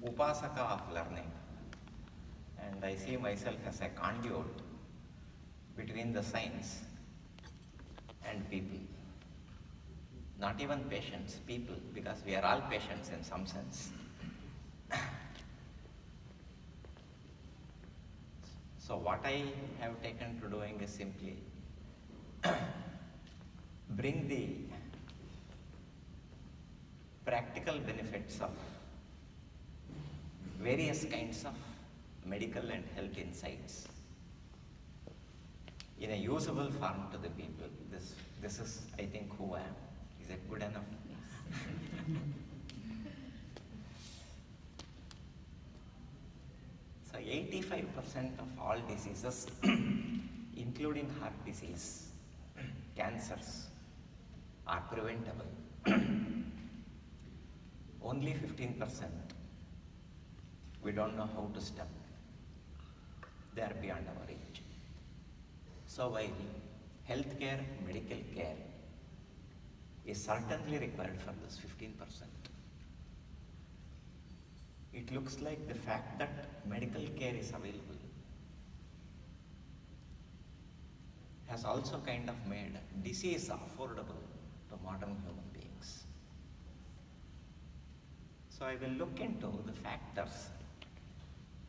upasaka of learning, and I see myself as a conduit between the science and people. Not even patients, people, because we are all patients in some sense. So what I have taken to doing is simply bring the practical benefits of various kinds of medical and health insights in a usable form to the people. This is, I think, who I am. Is it good enough? So 85% of all diseases, including heart disease, cancers, are preventable. Only 15% we don't know how to stop. They are beyond our reach. So while healthcare, medical care is certainly required for this 15%, it looks like the fact that medical care is available has also kind of made disease affordable to modern human beings. So I will look into the factors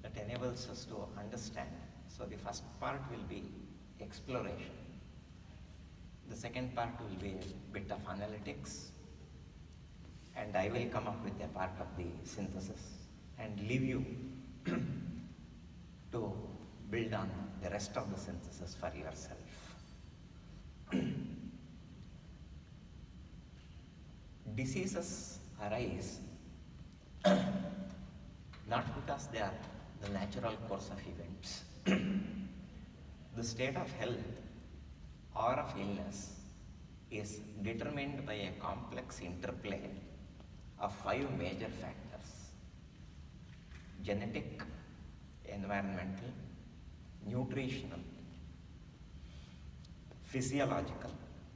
that enables us to understand. So the first part will be exploration. The second part will be a bit of analytics, and I will come up with a part of the synthesis and leave you to build on the rest of the synthesis for yourself. Diseases arise not because they are the natural course of events. The state of health or of illness is determined by a complex interplay of 5 major factors: genetic, environmental, nutritional, physiological,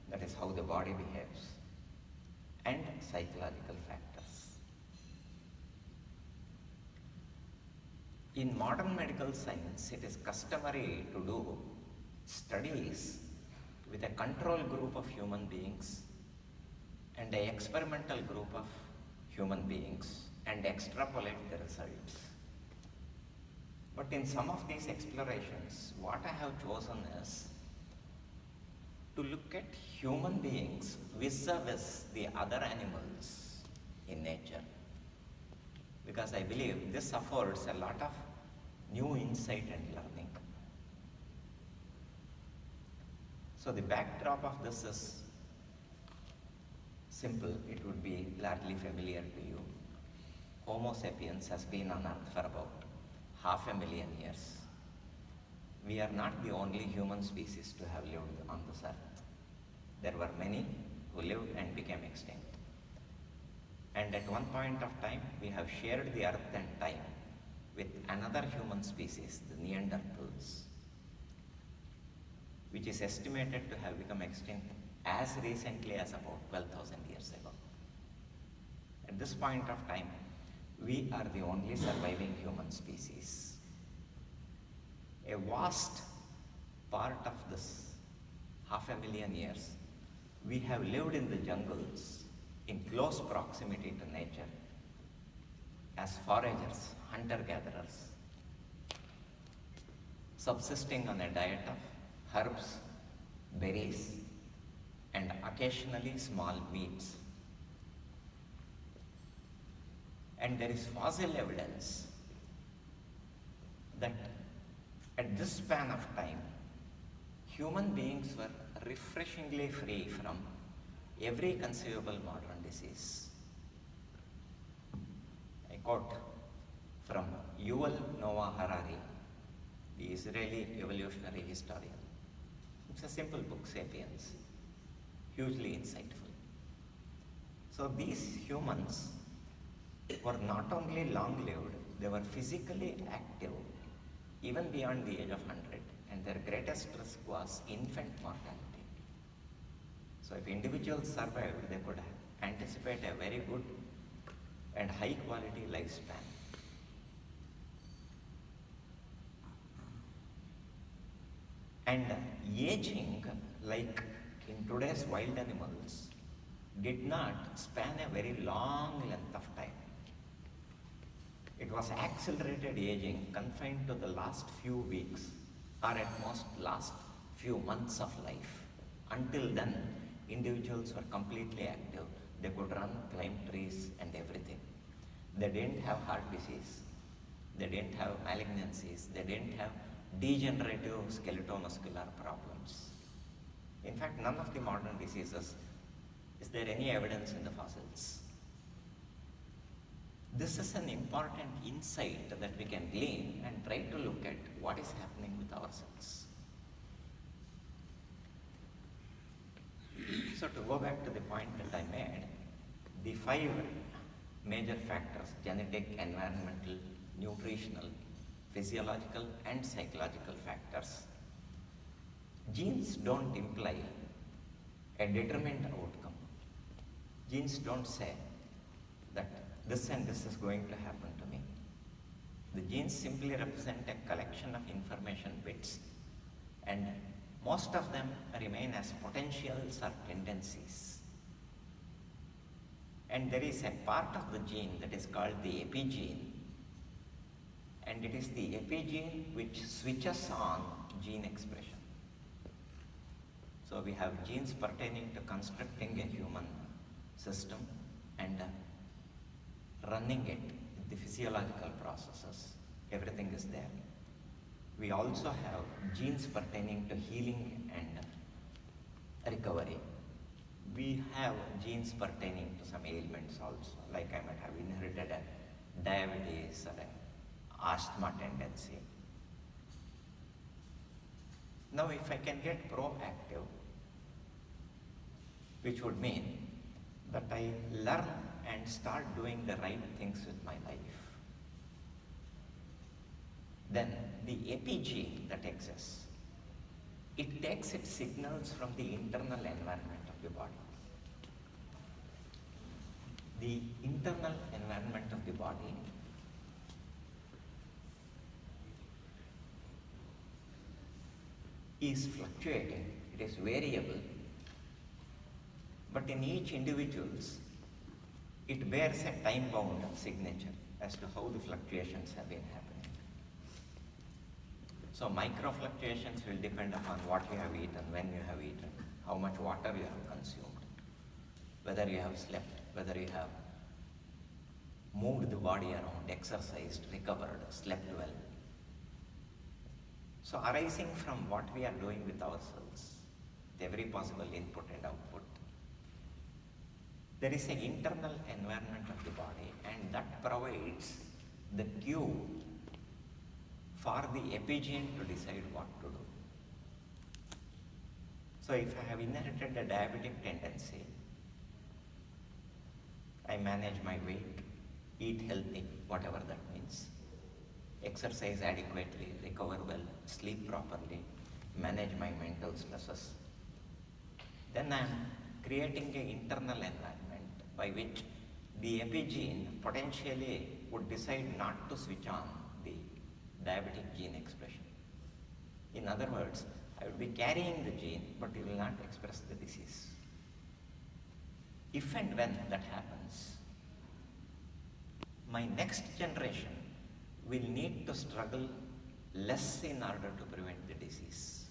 that is how the body behaves, and psychological factors. In modern medical science, it is customary to do studies with a control group of human beings and an experimental group of human beings and extrapolate the results. But in some of these explorations, what I have chosen is to look at human beings vis-a-vis the other animals in nature, because I believe this affords a lot of new insight and learning. So the backdrop of this is simple. It would be largely familiar to you. Homo sapiens has been on Earth for about 500,000 years. We are not the only human species to have lived on this Earth. There were many who lived and became extinct. And at one point of time, we have shared the Earth and time with another human species, the Neanderthals, which is estimated to have become extinct as recently as about 12,000 years ago. At this point of time, we are the only surviving human species. A vast part of this 500,000 years, we have lived in the jungles in close proximity to nature as foragers, hunter-gatherers, subsisting on a diet of herbs, berries, and occasionally small meats. And there is fossil evidence that at this span of time, human beings were refreshingly free from every conceivable modern disease. I quote from Yuval Noah Harari, the Israeli evolutionary historian. It's a simple book, Sapiens, hugely insightful. So these humans were not only long-lived, they were physically active even beyond the age of 100, and their greatest risk was infant mortality. So if individuals survived, they could anticipate a very good and high-quality lifespan. And aging, like in today's wild animals, did not span a very long length of time. It was accelerated aging confined to the last few weeks or at most last few months of life. Until then, individuals were completely active. They could run, climb trees and everything. They didn't have heart disease. They didn't have malignancies. They didn't have degenerative skeletal-muscular problems. In fact, none of the modern diseases, is there any evidence in the fossils? This is an important insight that we can glean and try to look at what is happening with ourselves. So to go back to the point that I made, the 5 major factors, genetic, environmental, nutritional, physiological and psychological factors. Genes don't imply a determined outcome. Genes don't say that this and this is going to happen to me. The genes simply represent a collection of information bits, and most of them remain as potentials or tendencies. And there is a part of the gene that is called the epigene, and it is the epigene which switches on gene expression. So we have genes pertaining to constructing a human system and running it with the physiological processes. Everything is there. We also have genes pertaining to healing and recovery. We have genes pertaining to some ailments also, like I might have inherited a diabetes or an asthma tendency. Now if I can get proactive, which would mean that I learn and start doing the right things with my life, then the epigene that exists, it takes its signals from the internal environment of the body. The internal environment of the body is fluctuating, it is variable, but in each individual's, it bears a time-bound signature as to how the fluctuations have been happening. So micro fluctuations will depend upon what you have eaten, when you have eaten, how much water you have consumed, whether you have slept, whether you have moved the body around, exercised, recovered, slept well. So arising from what we are doing with ourselves, every possible input and output, there is an internal environment of the body, and that provides the cue for the epigene to decide what to do. So if I have inherited a diabetic tendency, I manage my weight, eat healthy, whatever that means, exercise adequately, recover well, sleep properly, manage my mental stresses. Then I am creating an internal environment by which the epigene potentially would decide not to switch on the diabetic gene expression. In other words, I would be carrying the gene, but it will not express the disease. If and when that happens, my next generation will need to struggle less in order to prevent the disease.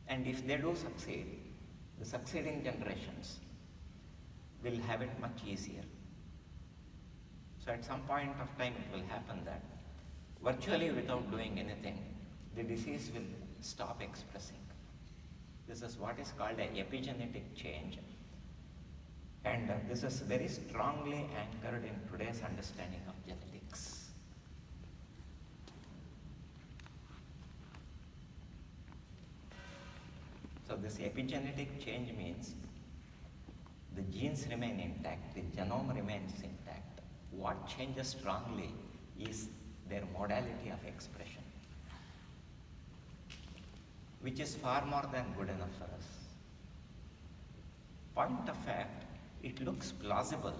And if they do succeed, the succeeding generations will have it much easier. So at some point of time it will happen that virtually without doing anything, the disease will stop expressing. This is what is called an epigenetic change. And this is very strongly anchored in today's understanding of genetics. So this epigenetic change means the genes remain intact, the genome remains intact. What changes strongly is their modality of expression, which is far more than good enough for us. Point of fact, it looks plausible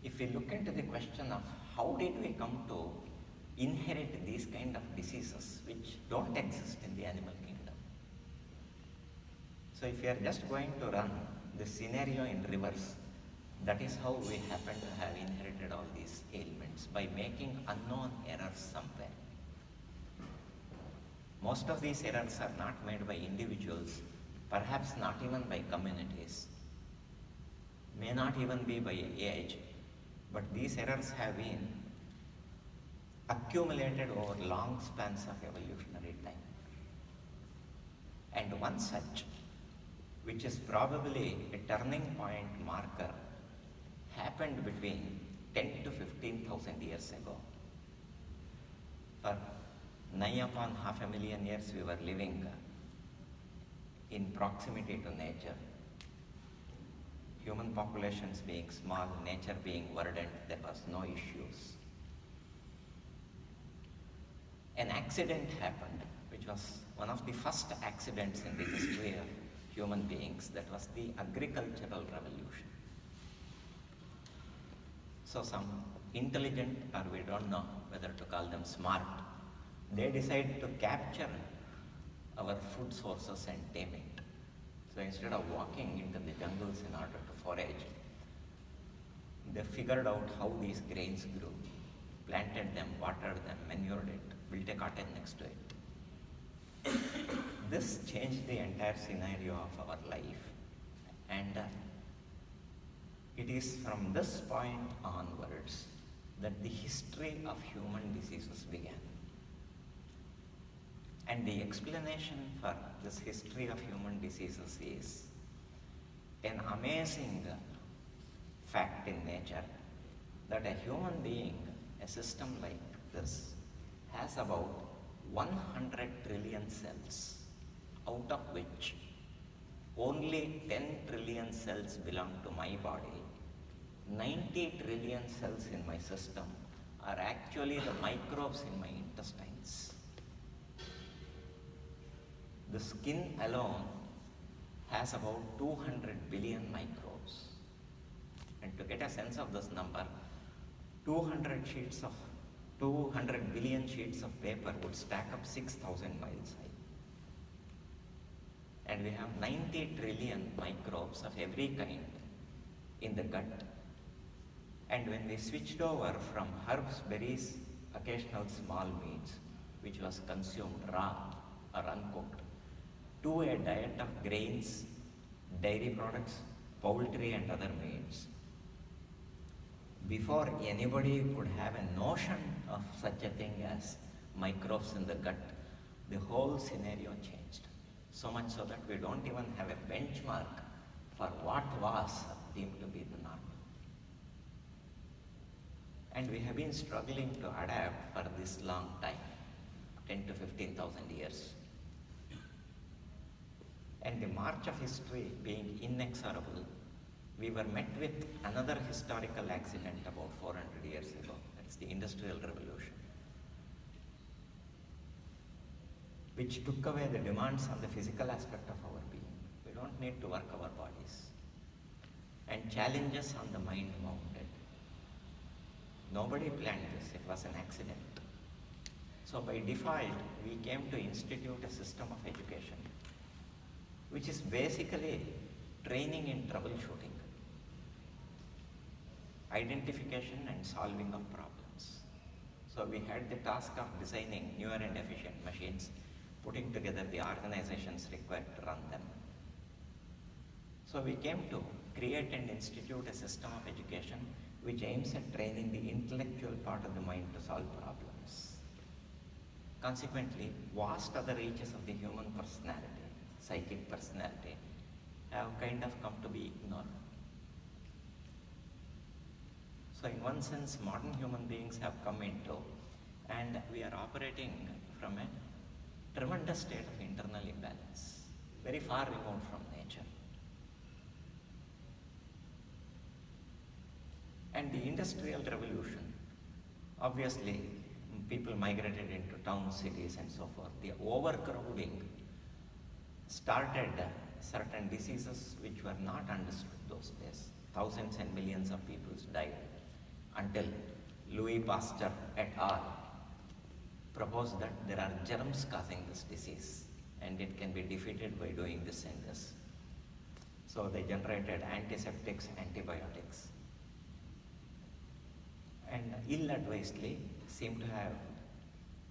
if we look into the question of how did we come to inherit these kind of diseases which don't exist in the animal kingdom. So if we are just going to run this scenario in reverse, that is how we happen to have inherited all these ailments, by making unknown errors somewhere. Most of these errors are not made by individuals, perhaps not even by communities, may not even be by age, but these errors have been accumulated over long spans of evolutionary time. And one such, which is probably a turning point marker, happened between 10 to 15,000 years ago. For nigh upon 500,000 years we were living in proximity to nature. Human populations being small, nature being verdant, there was no issues. An accident happened, which was one of the first accidents in the history of human beings. That was the agricultural revolution. So some intelligent, or we don't know whether to call them smart, they decide to capture our food sources and tame it. So instead of walking into the jungles in order to forage, they figured out how these grains grew, planted them, watered them, manured it, built a cottage next to it. This changed the entire scenario of our life, and it is from this point onwards that the history of human diseases began. And the explanation for this history of human diseases is an amazing fact in nature, that a human being, a system like this, has about 100 trillion cells, out of which only 10 trillion cells belong to my body. 90 trillion cells in my system are actually the microbes in my intestines. The skin alone has about 200 billion microbes. And to get a sense of this number, 200 billion sheets of paper would stack up 6,000 miles high. And we have 90 trillion microbes of every kind in the gut. And when we switched over from herbs, berries, occasional small meats, which was consumed raw or uncooked, to a diet of grains, dairy products, poultry and other meats, before anybody could have a notion of such a thing as microbes in the gut, the whole scenario changed. So much so that we don't even have a benchmark for what was deemed to be the norm. And we have been struggling to adapt for this long time, 10 to 15,000 years. And the march of history being inexorable, we were met with another historical accident about 400 years ago. That is the Industrial Revolution, which took away the demands on the physical aspect of our being. We don't need to work our bodies. And challenges on the mind mounted. Nobody planned this, it was an accident. So by default, we came to institute a system of education, which is basically training in troubleshooting, identification and solving of problems. So we had the task of designing newer and efficient machines, putting together the organizations required to run them. So we came to create and institute a system of education which aims at training the intellectual part of the mind to solve problems. Consequently, vast other reaches of the human personality, psychic personality, have kind of come to be ignored. So in one sense, modern human beings have come into, and we are operating from a tremendous state of internal imbalance, very far removed from nature. And the Industrial Revolution, obviously, people migrated into towns, cities, and so forth. The overcrowding started certain diseases which were not understood those days. Thousands and millions of people died until Louis Pasteur et al. proposed that there are germs causing this disease and it can be defeated by doing this and this. So they generated antiseptics, antibiotics, and ill-advisedly seem to have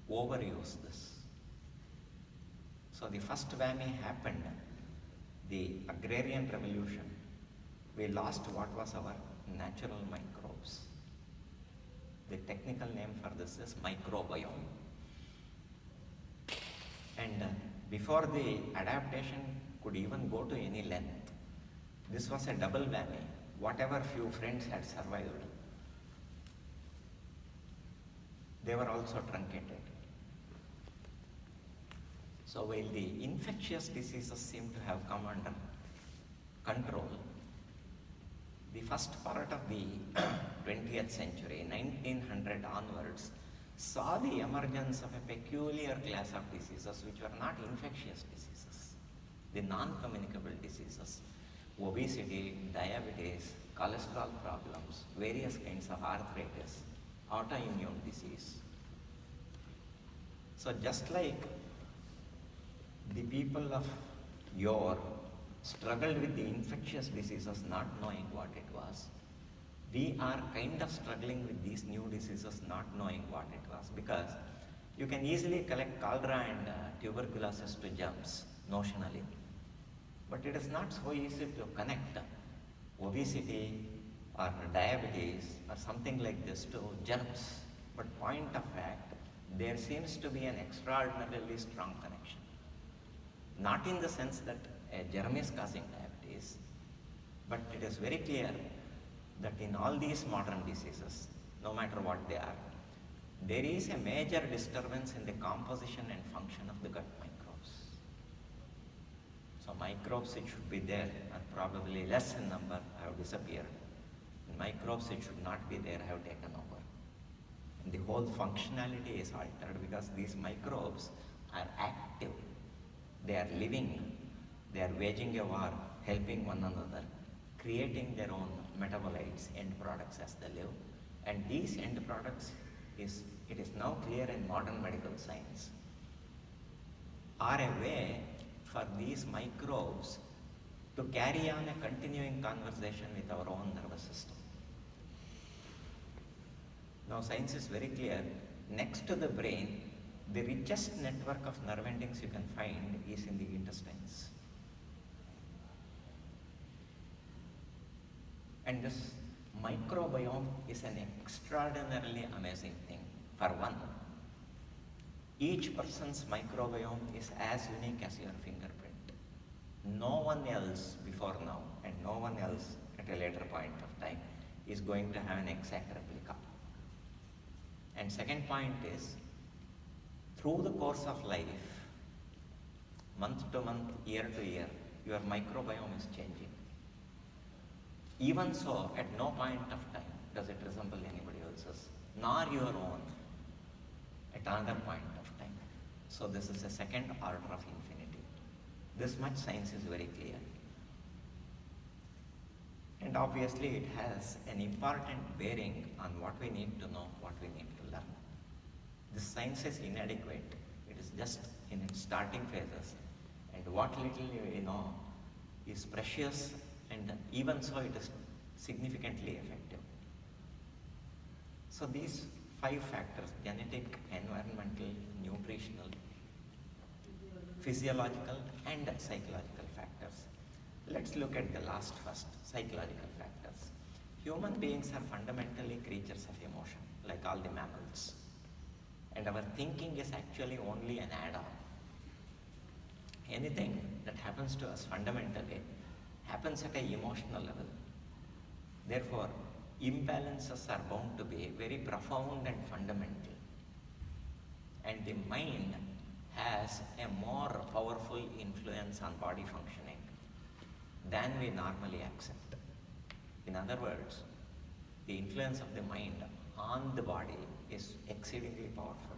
overused this. So the first whammy happened, the agrarian revolution. We lost what was our natural microbes. The technical name for this is microbiome. And before the adaptation could even go to any length, this was a double whammy. Whatever few friends had survived, they were also truncated. So while the infectious diseases seem to have come under control, the first part of the 20th century, 1900 onwards, saw the emergence of a peculiar class of diseases which were not infectious diseases, the non-communicable diseases, obesity, diabetes, cholesterol problems, various kinds of arthritis, autoimmune disease. So just like the people of yore struggled with the infectious diseases not knowing what it was, we are kind of struggling with these new diseases not knowing what it was, because you can easily collect cholera and tuberculosis to germs notionally, but it is not so easy to connect obesity or diabetes or something like this to germs. But point of fact, there seems to be an extraordinarily strong connection. Not in the sense that a germ is causing diabetes, but it is very clear that in all these modern diseases, no matter what they are, there is a major disturbance in the composition and function of the gut microbes. So microbes which should be there are probably less in number, have disappeared. And microbes which should not be there have taken over. And the whole functionality is altered because these microbes are active. They are living, they are waging a war, helping one another, creating their own metabolites, end products as they live. And these end products, it is now clear in modern medical science, are a way for these microbes to carry on a continuing conversation with our own nervous system. Now science is very clear. Next to the brain, the richest network of nerve endings you can find is in the intestines. And this microbiome is an extraordinarily amazing thing. For one, each person's microbiome is as unique as your fingerprint. No one else before now, and no one else at a later point of time, is going to have an exact replica. And second point is, through the course of life, month to month, year to year, your microbiome is changing. Even so, at no point of time does it resemble anybody else's, nor your own at another point of time. So this is a second order of infinity. This much science is very clear. And obviously it has an important bearing on what we need to know, what we need to learn. This science is inadequate. It is just in its starting phases. And what little we know is precious, and even so it is significantly effective. So these 5 factors, genetic, environmental, nutritional, physiological and psychological factors. Let's look at the last first, psychological factors. Human beings are fundamentally creatures of emotion, like all the mammals. And our thinking is actually only an add-on. Anything that happens to us fundamentally happens at an emotional level. Therefore, imbalances are bound to be very profound and fundamental. And the mind has a more powerful influence on body functioning than we normally accept. In other words, the influence of the mind on the body is exceedingly powerful.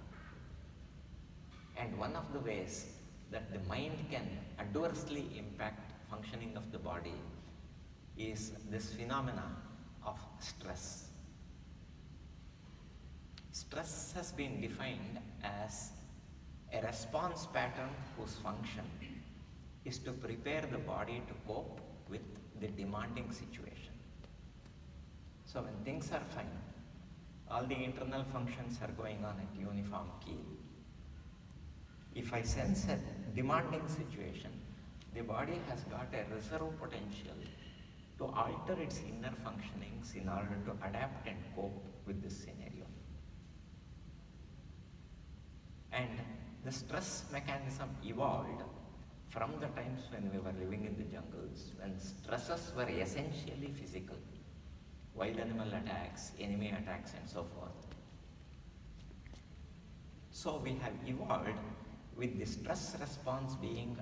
And one of the ways that the mind can adversely impact functioning of the body is this phenomena of stress. Stress has been defined as a response pattern whose function is to prepare the body to cope with the demanding situation. So when things are fine, all the internal functions are going on at uniform key. If I sense a demanding situation, the body has got a reserve potential to alter its inner functionings in order to adapt and cope with this scenario. And the stress mechanism evolved from the times when we were living in the jungles, when stresses were essentially physical, wild animal attacks, enemy attacks, and so forth. So we have evolved with the stress response being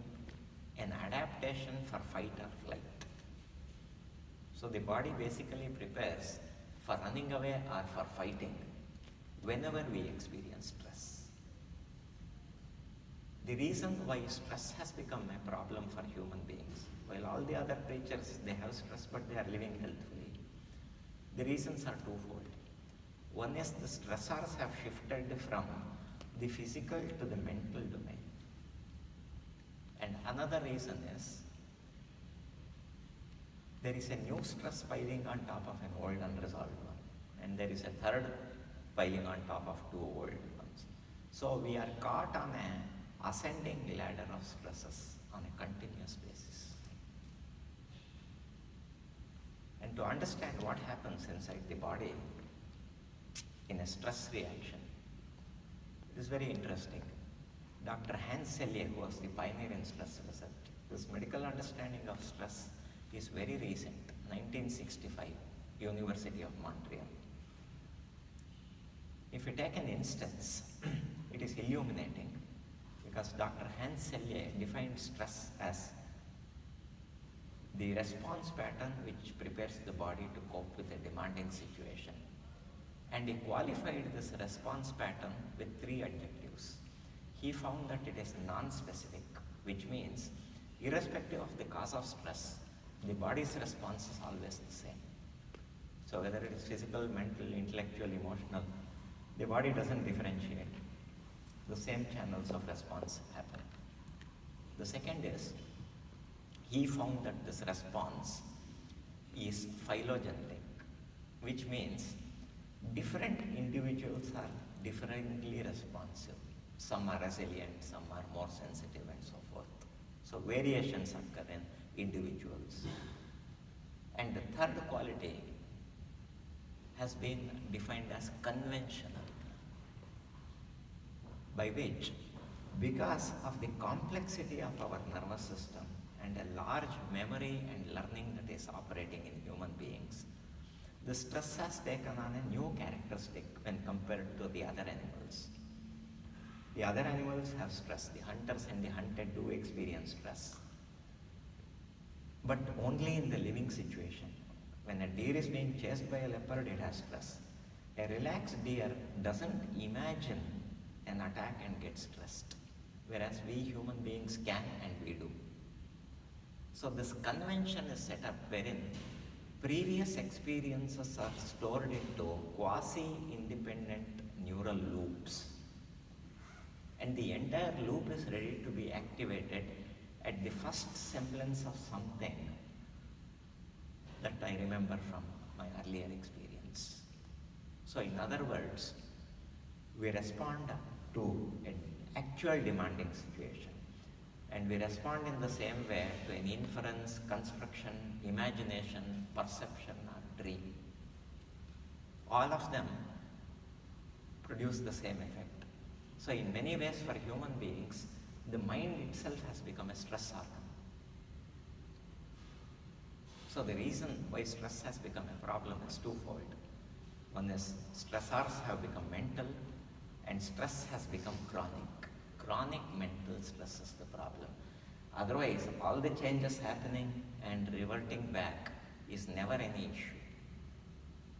an adaptation for fight or flight. So the body basically prepares for running away or for fighting whenever we experience stress. The reason why stress has become a problem for human beings, while all the other creatures, they have stress but they are living healthfully, the reasons are twofold. One is the stressors have shifted from the physical to the mental domain. And another reason is there is a new stress piling on top of an old unresolved one. And there is a third piling on top of two old ones. So we are caught on an ascending ladder of stresses on a continuous basis. And to understand what happens inside the body in a stress reaction, it is very interesting. Dr. Hans Selye, who was the pioneer in stress research, his medical understanding of stress is very recent, 1965, University of Montreal. If we take an instance, it is illuminating because Dr. Hans Selye defined stress as the response pattern which prepares the body to cope with a demanding situation. And he qualified this response pattern with three adjectives. He found that it is non-specific, which means irrespective of the cause of stress, the body's response is always the same. So whether it is physical, mental, intellectual, emotional, the body doesn't differentiate. The same channels of response happen. The second is, he found that this response is phylogenetic, which means different individuals are differently responsive. Some are resilient, some are more sensitive, and so forth. So variations occur in individuals. And the third quality has been defined as conventional, by which, because of the complexity of our nervous system and a large memory and learning that is operating in human beings, the stress has taken on a new characteristic when compared to the other animals. The other animals have stress. The hunters and the hunted do experience stress, but only in the living situation. When a deer is being chased by a leopard, it has stress. A relaxed deer doesn't imagine an attack and get stressed, whereas we human beings can and we do. So this convention is set up wherein previous experiences are stored into quasi-independent neural loops. And the entire loop is ready to be activated at the first semblance of something that I remember from my earlier experience. So in other words, we respond to an actual demanding situation, and we respond in the same way to an inference, construction, imagination, perception, or dream. All of them produce the same effect. So in many ways for human beings, the mind itself has become a stress organ. So the reason why stress has become a problem is twofold. One is stressors have become mental, and stress has become chronic. Chronic mental stress is the problem. Otherwise, all the changes happening and reverting back is never any issue.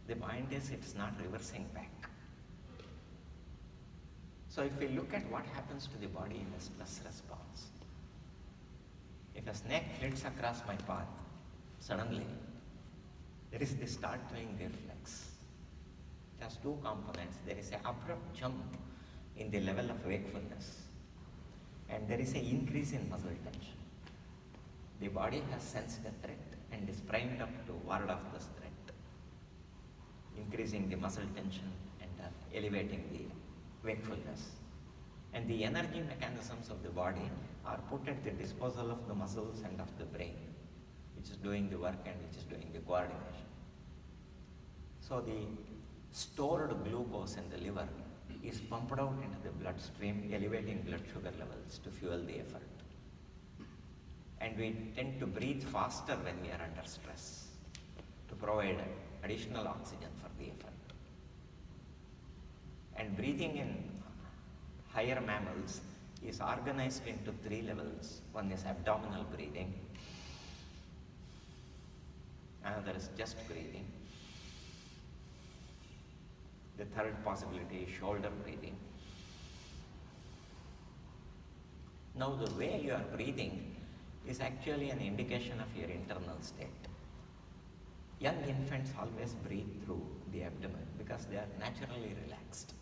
The point is, it's not reversing back. So if we look at what happens to the body in a stress response, if a snake flits across my path, suddenly there is the startling reflex. It has has two components. There is an abrupt jump in the level of wakefulness, and there is an increase in muscle tension. The body has sensed a threat and is primed up to ward off this threat, increasing the muscle tension and elevating the wakefulness. And the energy mechanisms of the body are put at the disposal of the muscles and of the brain, which is doing the work and which is doing the coordination. So the stored glucose in the liver is pumped out into the bloodstream, elevating blood sugar levels to fuel the effort. And we tend to breathe faster when we are under stress to provide additional oxygen for the effort. And breathing in higher mammals is organized into 3 levels. One is abdominal breathing, another is chest breathing, the third possibility is shoulder breathing. Now the way you are breathing is actually an indication of your internal state. Young infants always breathe through the abdomen because they are naturally relaxed.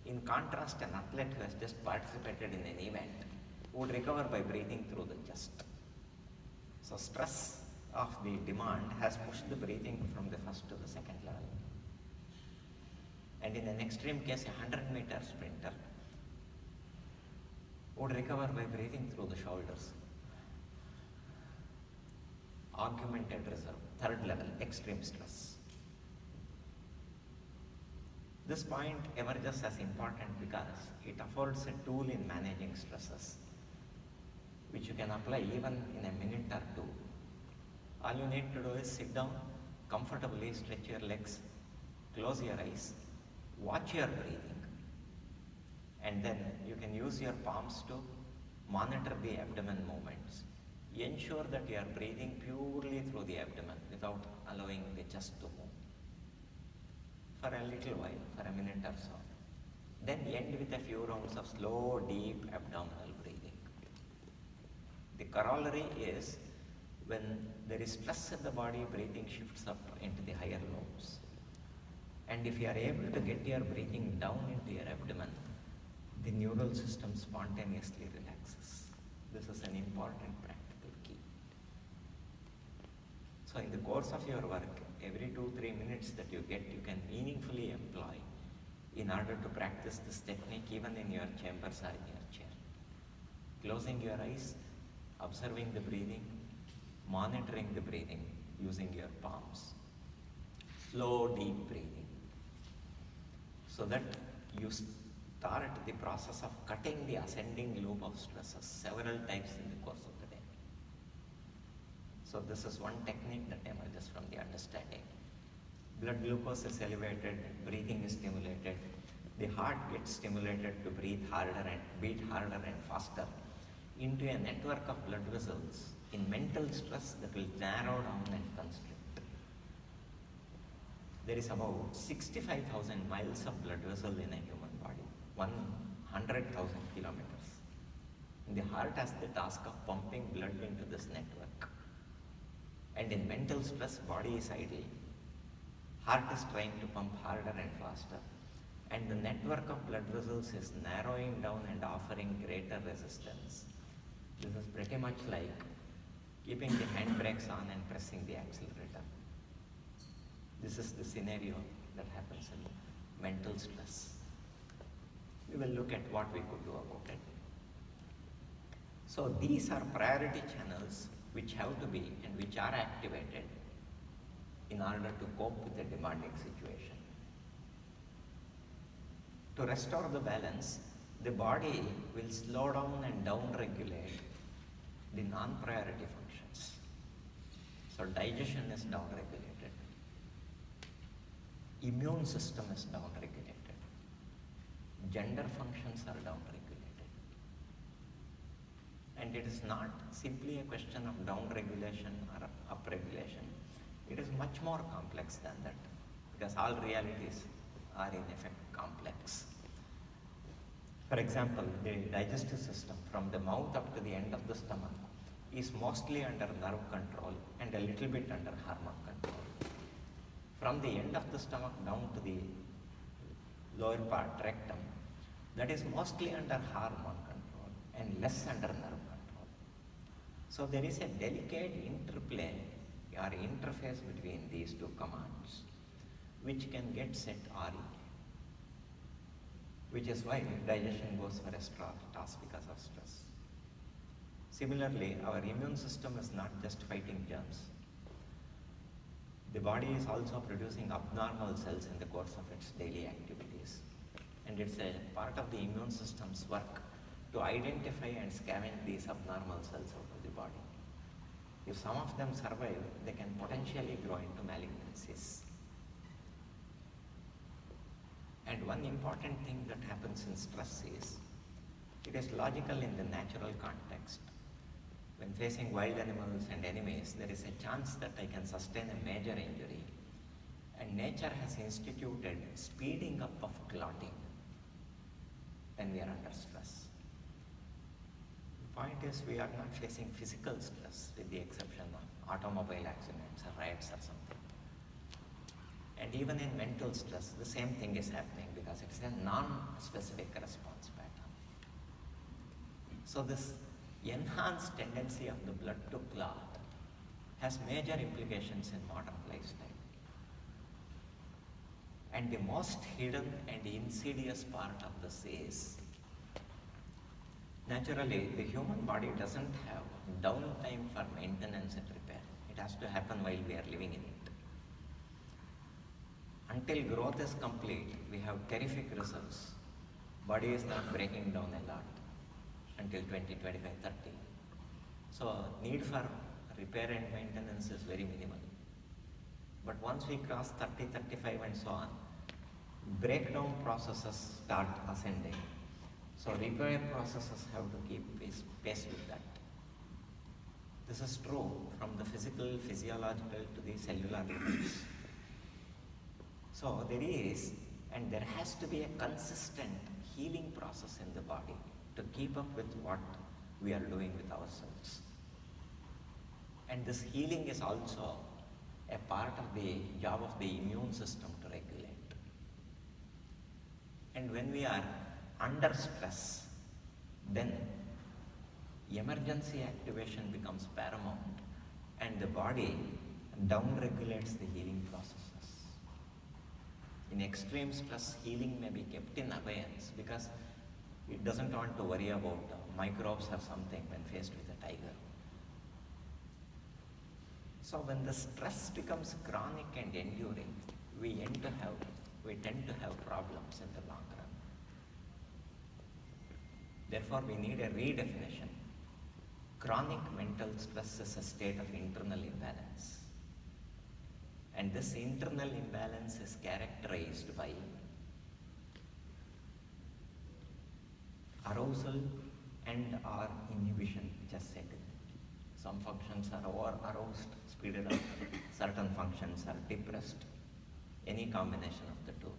In contrast, an athlete who has just participated in an event would recover by breathing through the chest. So stress of the demand has pushed the breathing from the first to the second level. And in an extreme case, a 100-meter sprinter would recover by breathing through the shoulders. Augmented reserve, third level, extreme stress. This point emerges as important because it affords a tool in managing stresses, which you can apply even in a minute or two. All you need to do is sit down comfortably, stretch your legs, close your eyes, watch your breathing, and then you can use your palms to monitor the abdomen movements. Ensure that you are breathing purely through the abdomen without allowing the chest to move for a little while, for a minute or so. Then end with a few rounds of slow, deep abdominal breathing. The corollary is when there is stress in the body, breathing shifts up into the higher lobes. And if you are able to get your breathing down into your abdomen, the neural system spontaneously relaxes. This is an important practical key. So in the course of your work, every 2-3 minutes that you get, you can meaningfully employ in order to practice this technique even in your chambers or in your chair. Closing your eyes, observing the breathing, monitoring the breathing using your palms. Slow, deep breathing. So that you start the process of cutting the ascending loop of stresses several times in the course of the day. So this is one technique that emerges from the understanding. Blood glucose is elevated, breathing is stimulated, the heart gets stimulated to breathe harder and beat harder and faster into a network of blood vessels in mental stress that will narrow down and constrict. There is about 65,000 miles of blood vessel in a human body, 100,000 kilometers. And the heart has the task of pumping blood into this network. And in mental stress, body is idle. Heart is trying to pump harder and faster. And the network of blood vessels is narrowing down and offering greater resistance. This is pretty much like keeping the handbrakes on and pressing the accelerator. This is the scenario that happens in mental stress. We will look at what we could do about it. So these are priority channels which have to be and which are activated in order to cope with a demanding situation. To restore the balance, the body will slow down and down-regulate the non-priority functions. So digestion is down-regulated. Immune system is down-regulated. Gender functions are down-regulated. And it is not simply a question of down-regulation or up-regulation. It is much more complex than that, because all realities are in effect complex. For example, the digestive system from the mouth up to the end of the stomach is mostly under nerve control and a little bit under hormone control. From the end of the stomach down to the lower part, rectum, that is mostly under hormone control and less under nerve control. So there is a delicate interplay or interface between these two commands, which can get set RE, which is why digestion goes for a toss because of stress. Similarly, our immune system is not just fighting germs. The body is also producing abnormal cells in the course of its daily activities. And it's a part of the immune system's work to identify and scavenge these abnormal cells out of the body. If some of them survive, they can potentially grow into malignancies. And one important thing that happens in stress is, it is logical in the natural context. When facing wild animals and enemies, there is a chance that I can sustain a major injury. And nature has instituted speeding up of clotting when we are under stress. The point is, we are not facing physical stress with the exception of automobile accidents or riots or something. And even in mental stress, the same thing is happening because it's a non-specific response pattern. So this enhanced tendency of the blood to clot has major implications in modern lifestyle. And the most hidden and insidious part of this is, naturally, the human body doesn't have downtime for maintenance and repair. It has to happen while we are living in it. Until growth is complete, we have terrific results. Body is not breaking down a lot until 20, 25, 30. So need for repair and maintenance is very minimal. But once we cross 30, 35 and so on, breakdown processes start ascending. So repair processes have to keep pace with that. This is true from the physical, physiological to the cellular levels. So there is, and there has to be a consistent healing process in the body to keep up with what we are doing with ourselves. And this healing is also a part of the job of the immune system to regulate. And when we are under stress, then emergency activation becomes paramount and the body downregulates the healing processes. In extreme stress, healing may be kept in abeyance because it doesn't want to worry about microbes or something when faced with a tiger. So when the stress becomes chronic and enduring, we tend to have problems in the long run. Therefore, we need a redefinition. Chronic mental stress is a state of internal imbalance. And this internal imbalance is characterized by arousal and or inhibition, which is set. Some functions are over-aroused, speeded up. Certain functions are depressed. Any combination of the two.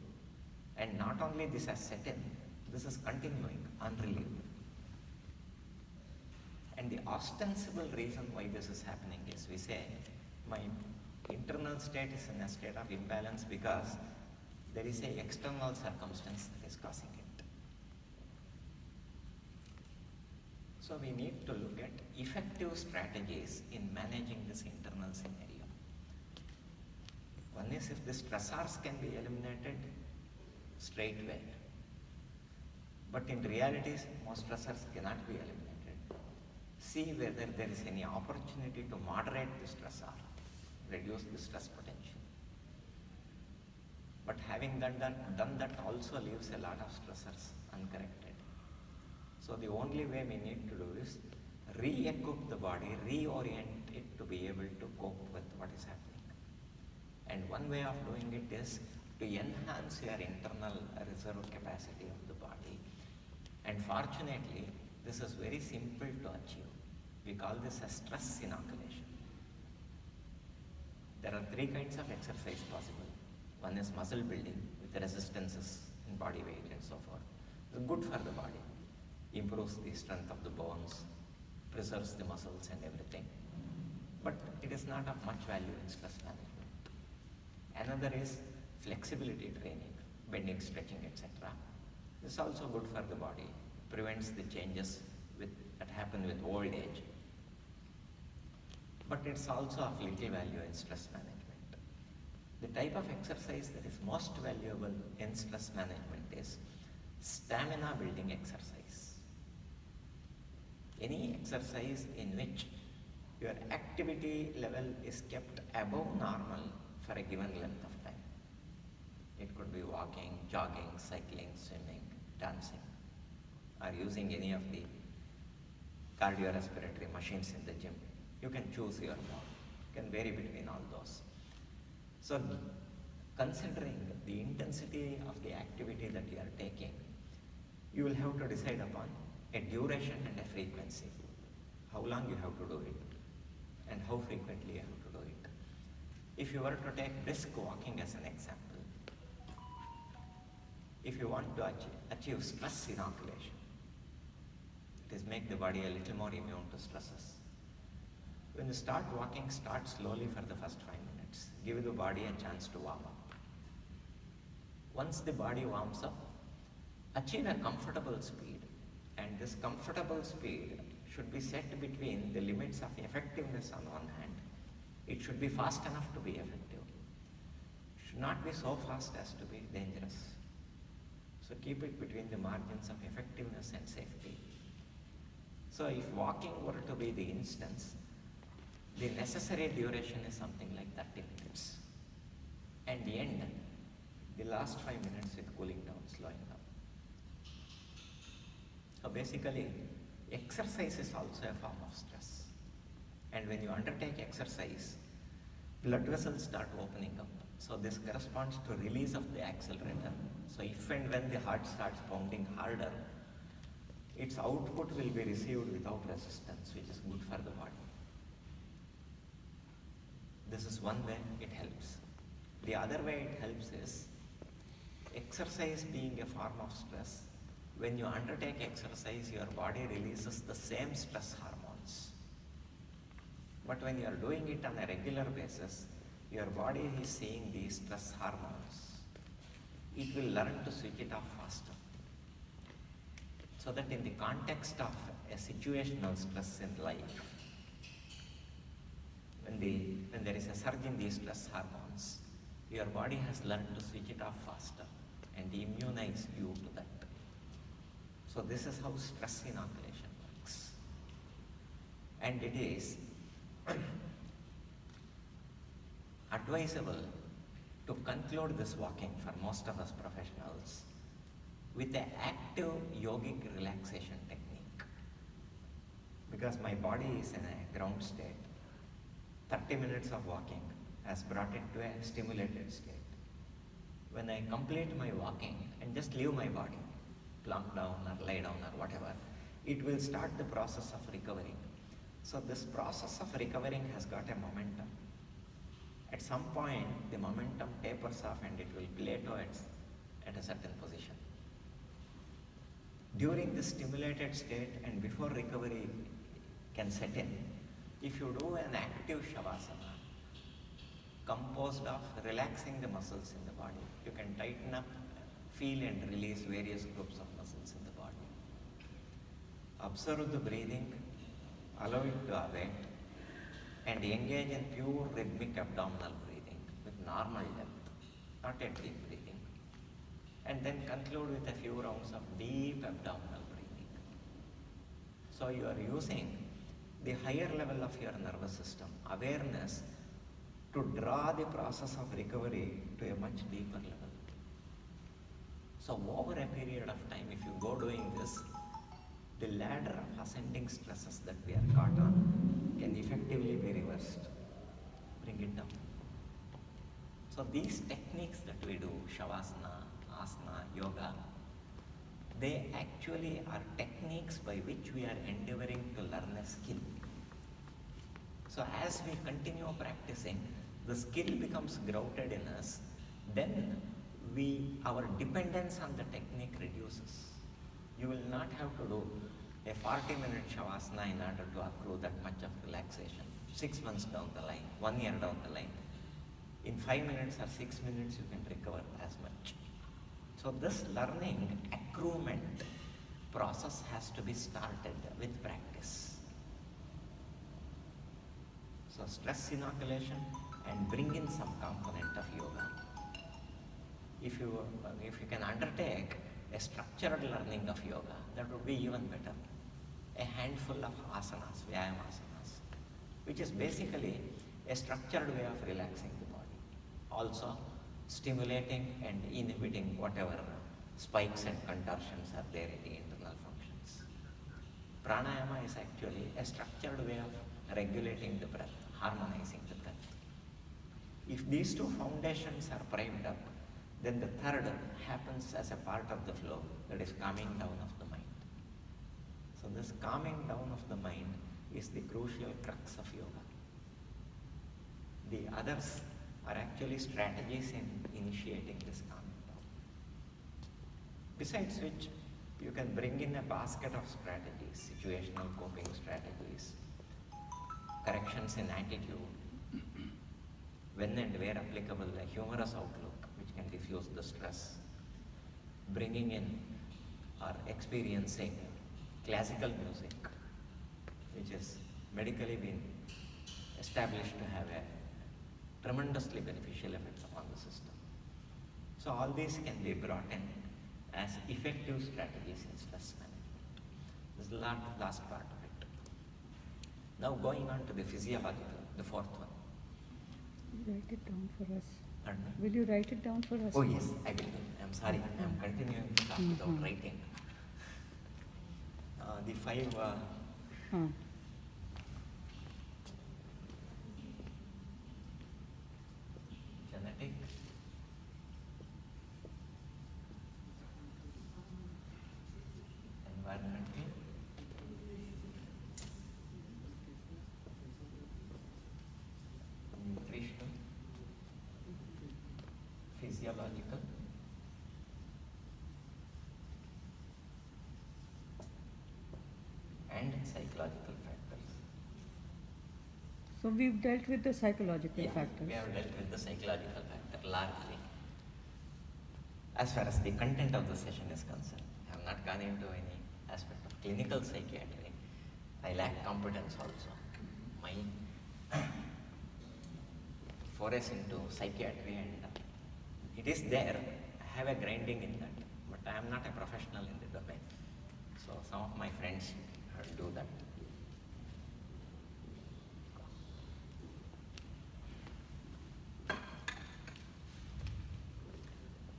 And not only this has set in, this is continuing, unrelieved. And the ostensible reason why this is happening is, we say, my internal state is in a state of imbalance because there is an external circumstance that is causing it. So we need to look at effective strategies in managing this internal scenario. One is, if the stressors can be eliminated straightway. But in reality, most stressors cannot be eliminated. See whether there is any opportunity to moderate the stressor, reduce the stress potential. But having done that also leaves a lot of stressors uncorrected. So the only way we need to do is re-equip the body, reorient it to be able to cope with what is happening. And one way of doing it is to enhance your internal reserve capacity of the body. And fortunately, this is very simple to achieve. We call this a stress inoculation. There are 3 kinds of exercise possible. One is muscle building with resistances in body weight and so forth. It's good for the body. Improves the strength of the bones, preserves the muscles and everything. But it is not of much value in stress management. Another is flexibility training, bending, stretching, etc. This is also good for the body, prevents the changes that happen with old age. But it's also of little value in stress management. The type of exercise that is most valuable in stress management is stamina building exercise. Any exercise in which your activity level is kept above normal for a given length of time. It could be walking, jogging, cycling, swimming, dancing, or using any of the cardiorespiratory machines in the gym. You can choose your mode. You can vary between all those. So considering the intensity of the activity that you are taking, you will have to decide upon a duration and a frequency. How long you have to do it and how frequently you have to do it. If you were to take brisk walking as an example, if you want to achieve stress inoculation, it is make the body a little more immune to stresses. When you start walking, start slowly for the first 5 minutes. Give the body a chance to warm up. Once the body warms up, achieve a comfortable speed, and this comfortable speed should be set between the limits of effectiveness on one hand. It should be fast enough to be effective. It should not be so fast as to be dangerous. So keep it between the margins of effectiveness and safety. So if walking were to be the instance, the necessary duration is something like 30 minutes. And end the last 5 minutes with cooling down, slowing down. So basically, exercise is also a form of stress. And when you undertake exercise, blood vessels start opening up. So this corresponds to release of the accelerator. So if and when the heart starts pounding harder, its output will be received without resistance, which is good for the body. This is one way it helps. The other way it helps is exercise being a form of stress. When you undertake exercise, your body releases the same stress hormones. But when you are doing it on a regular basis, your body is seeing these stress hormones. It will learn to switch it off faster. So that in the context of a situational stress in life, when there is a surge in these stress hormones, your body has learned to switch it off faster and immunize you to that. So this is how stress inoculation works. And it is advisable to conclude this walking for most of us professionals with an active yogic relaxation technique. Because my body is in a ground state, 30 minutes of walking has brought it to a stimulated state. When I complete my walking and just leave my body, plunk down or lie down or whatever, it will start the process of recovering. So this process of recovering has got a momentum. At some point, the momentum tapers off and it will plateau at a certain position. During this stimulated state and before recovery can set in, if you do an active shavasana, composed of relaxing the muscles in the body, you can tighten up, feel and release various groups of muscles in the body. Observe the breathing, allow it to await, and engage in pure rhythmic abdominal breathing with normal depth, not a deep breathing. And then conclude with a few rounds of deep abdominal breathing. So you are using the higher level of your nervous system, awareness, to draw the process of recovery to a much deeper level. So over a period of time, if you go doing this, the ladder of ascending stresses that we are caught on can effectively be reversed. Bring it down. So these techniques that we do, shavasana, asana, yoga, they actually are techniques by which we are endeavoring to learn a skill. So as we continue practicing, the skill becomes grounded in us, then our dependence on the technique reduces. You will not have to do a 40-minute shavasana in order to accrue that much of relaxation. 6 months down the line, 1 year down the line. In 5 minutes or 6 minutes, you can recover as much. So this learning accruement process has to be started with practice. So stress inoculation and bring in some component of yoga. If you can undertake a structured learning of yoga, that would be even better. A handful of asanas, vyayamasanas, which is basically a structured way of relaxing the body. Also stimulating and inhibiting whatever spikes and contortions are there in the internal functions. Pranayama is actually a structured way of regulating the breath, harmonizing the breath. If these two foundations are primed up, then the third happens as a part of the flow, that is calming down of the mind. So this calming down of the mind is the crucial crux of yoga. The others are actually strategies in initiating this calming down. Besides which, you can bring in a basket of strategies, situational coping strategies, corrections in attitude, when and where applicable, a humorous outlook which can diffuse the stress, bringing in or experiencing classical music, which has medically been established to have a tremendously beneficial effect upon the system. So all these can be brought in as effective strategies in stress management. This is the last part of it. Now going on to the physiological, the fourth one. Write it down for us. Pardon me? Will you write it down for us? Oh yes, I will. I'm sorry, I'm continuing to talk without writing. The five genetic, environmental, nutritional, physiological, and psychological factors. So we've dealt with the psychological factors. We have dealt with the psychological factor largely. As far as the content of the session is concerned, I have not gone into any aspect of clinical psychiatry. I lack competence also. My forays into psychiatry, and it is there. I have a grinding in that, but I am not a professional in the domain. So some of my friends do that.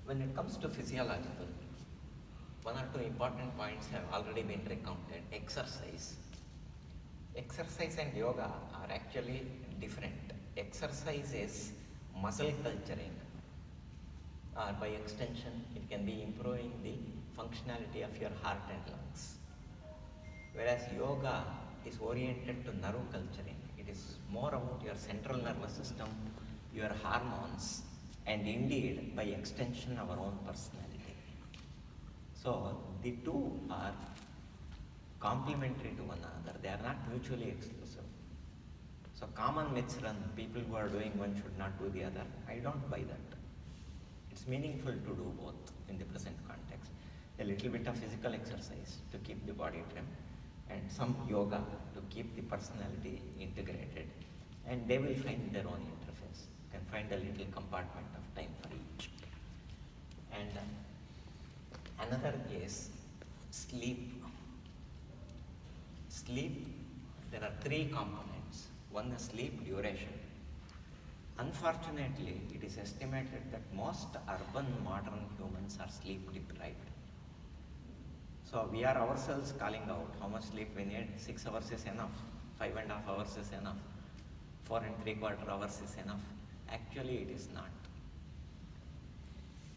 When it comes to physiological, one or two important points have already been recounted. Exercise. Exercise and yoga are actually different. Exercise is muscle culturing, or by extension, it can be improving the functionality of your heart and lungs. Whereas yoga is oriented to nerve culturing. It is more about your central nervous system, your hormones, and indeed, by extension, our own personality. So the two are complementary to one another. They are not mutually exclusive. So common myths run, people who are doing one should not do the other. I don't buy that. It's meaningful to do both in the present context. A little bit of physical exercise to keep the body trim, and some yoga to keep the personality integrated, and they will find their own interface. You can find a little compartment of time for each. And another is sleep. Sleep, there are three components. One is sleep duration. Unfortunately, it is estimated that most urban modern humans are sleep deprived. So we are ourselves calling out how much sleep we need. 6 hours is enough, 5.5 hours is enough, 4 3/4 hours is enough. Actually, it is not.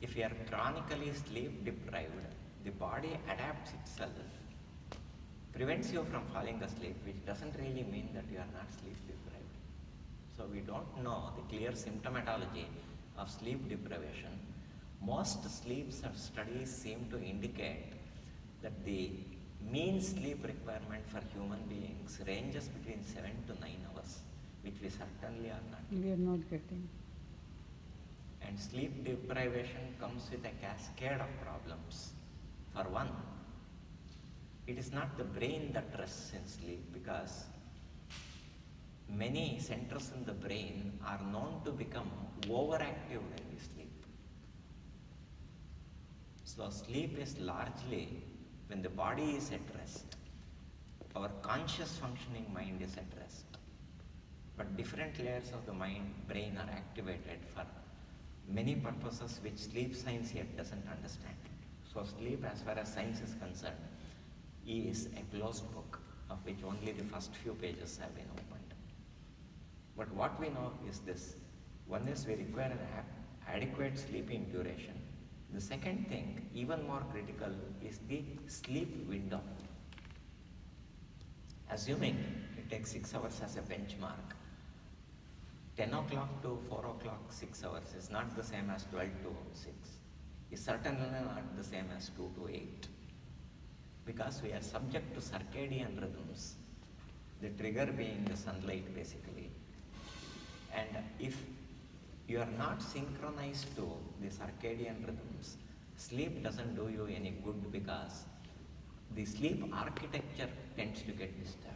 If you are chronically sleep deprived, the body adapts itself, prevents you from falling asleep, which doesn't really mean that you are not sleep deprived. So we don't know the clear symptomatology of sleep deprivation. Most sleep studies seem to indicate that the mean sleep requirement for human beings ranges between 7 to 9 hours, which we certainly are not. We are not getting. And sleep deprivation comes with a cascade of problems. For one, it is not the brain that rests in sleep, because many centers in the brain are known to become overactive when we sleep. So sleep is largely when the body is at rest. Our conscious functioning mind is at rest. But different layers of the brain are activated for many purposes which sleep science yet doesn't understand. So sleep, as far as science is concerned, is a closed book of which only the first few pages have been opened. But what we know is this. One is we require an adequate sleeping duration. The second thing, even more critical, is the sleep window. Assuming it takes 6 hours as a benchmark, 10 o'clock to 4 o'clock, 6 hours is not the same as 12 to 6. Is certainly not the same as 2 to 8. Because we are subject to circadian rhythms, the trigger being the sunlight basically. And if you are not synchronized to the circadian rhythms, sleep doesn't do you any good, because the sleep architecture tends to get disturbed.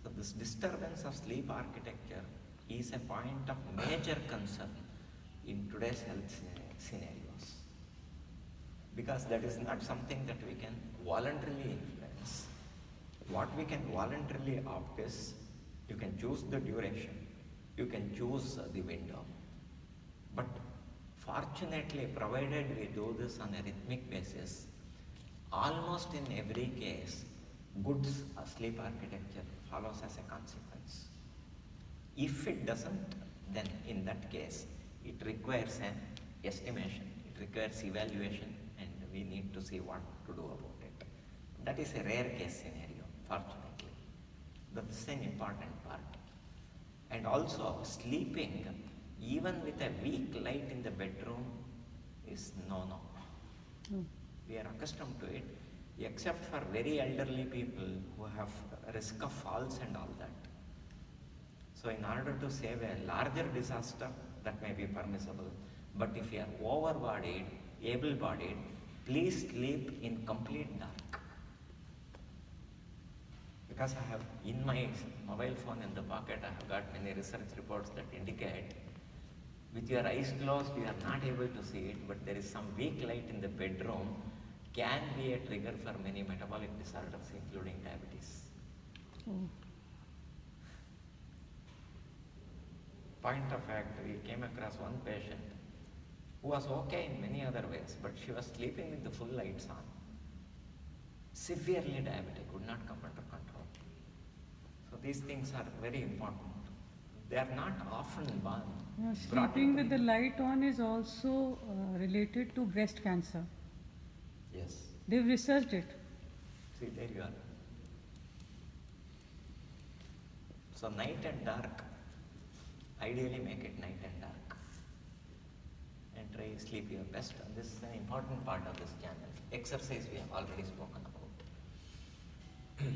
So this disturbance of sleep architecture is a point of major concern in today's health scenarios, because that is not something that we can voluntarily influence. What we can voluntarily opt is, you can choose the duration, you can choose the window. But fortunately, provided we do this on a rhythmic basis, almost in every case, good sleep architecture follows as a consequence. If it doesn't, then in that case, it requires an estimation, it requires evaluation, and we need to see what to do about it. That is a rare case scenario, fortunately. That's an important part. And also, sleeping, even with a weak light in the bedroom, is no. We are accustomed to it, except for very elderly people who have a risk of falls and all that. So in order to save a larger disaster, that may be permissible. But if you are over-bodied, able-bodied, please sleep in complete dark. Because I have, in my mobile phone in the pocket, I have got many research reports that indicate with your eyes closed, you are not able to see it, but there is some weak light in the bedroom can be a trigger for many metabolic disorders, including diabetes. Point of fact, we came across one patient who was okay in many other ways, but she was sleeping with the full lights on. Severely diabetic, would not come under control. So these things are very important. They are not often brought Sleeping with the light on is also related to breast cancer. Yes. They've researched it. See, there you are. So night and dark, ideally make it night and dark. And try to sleep your best. And this is an important part of this channel. Exercise we have already spoken about.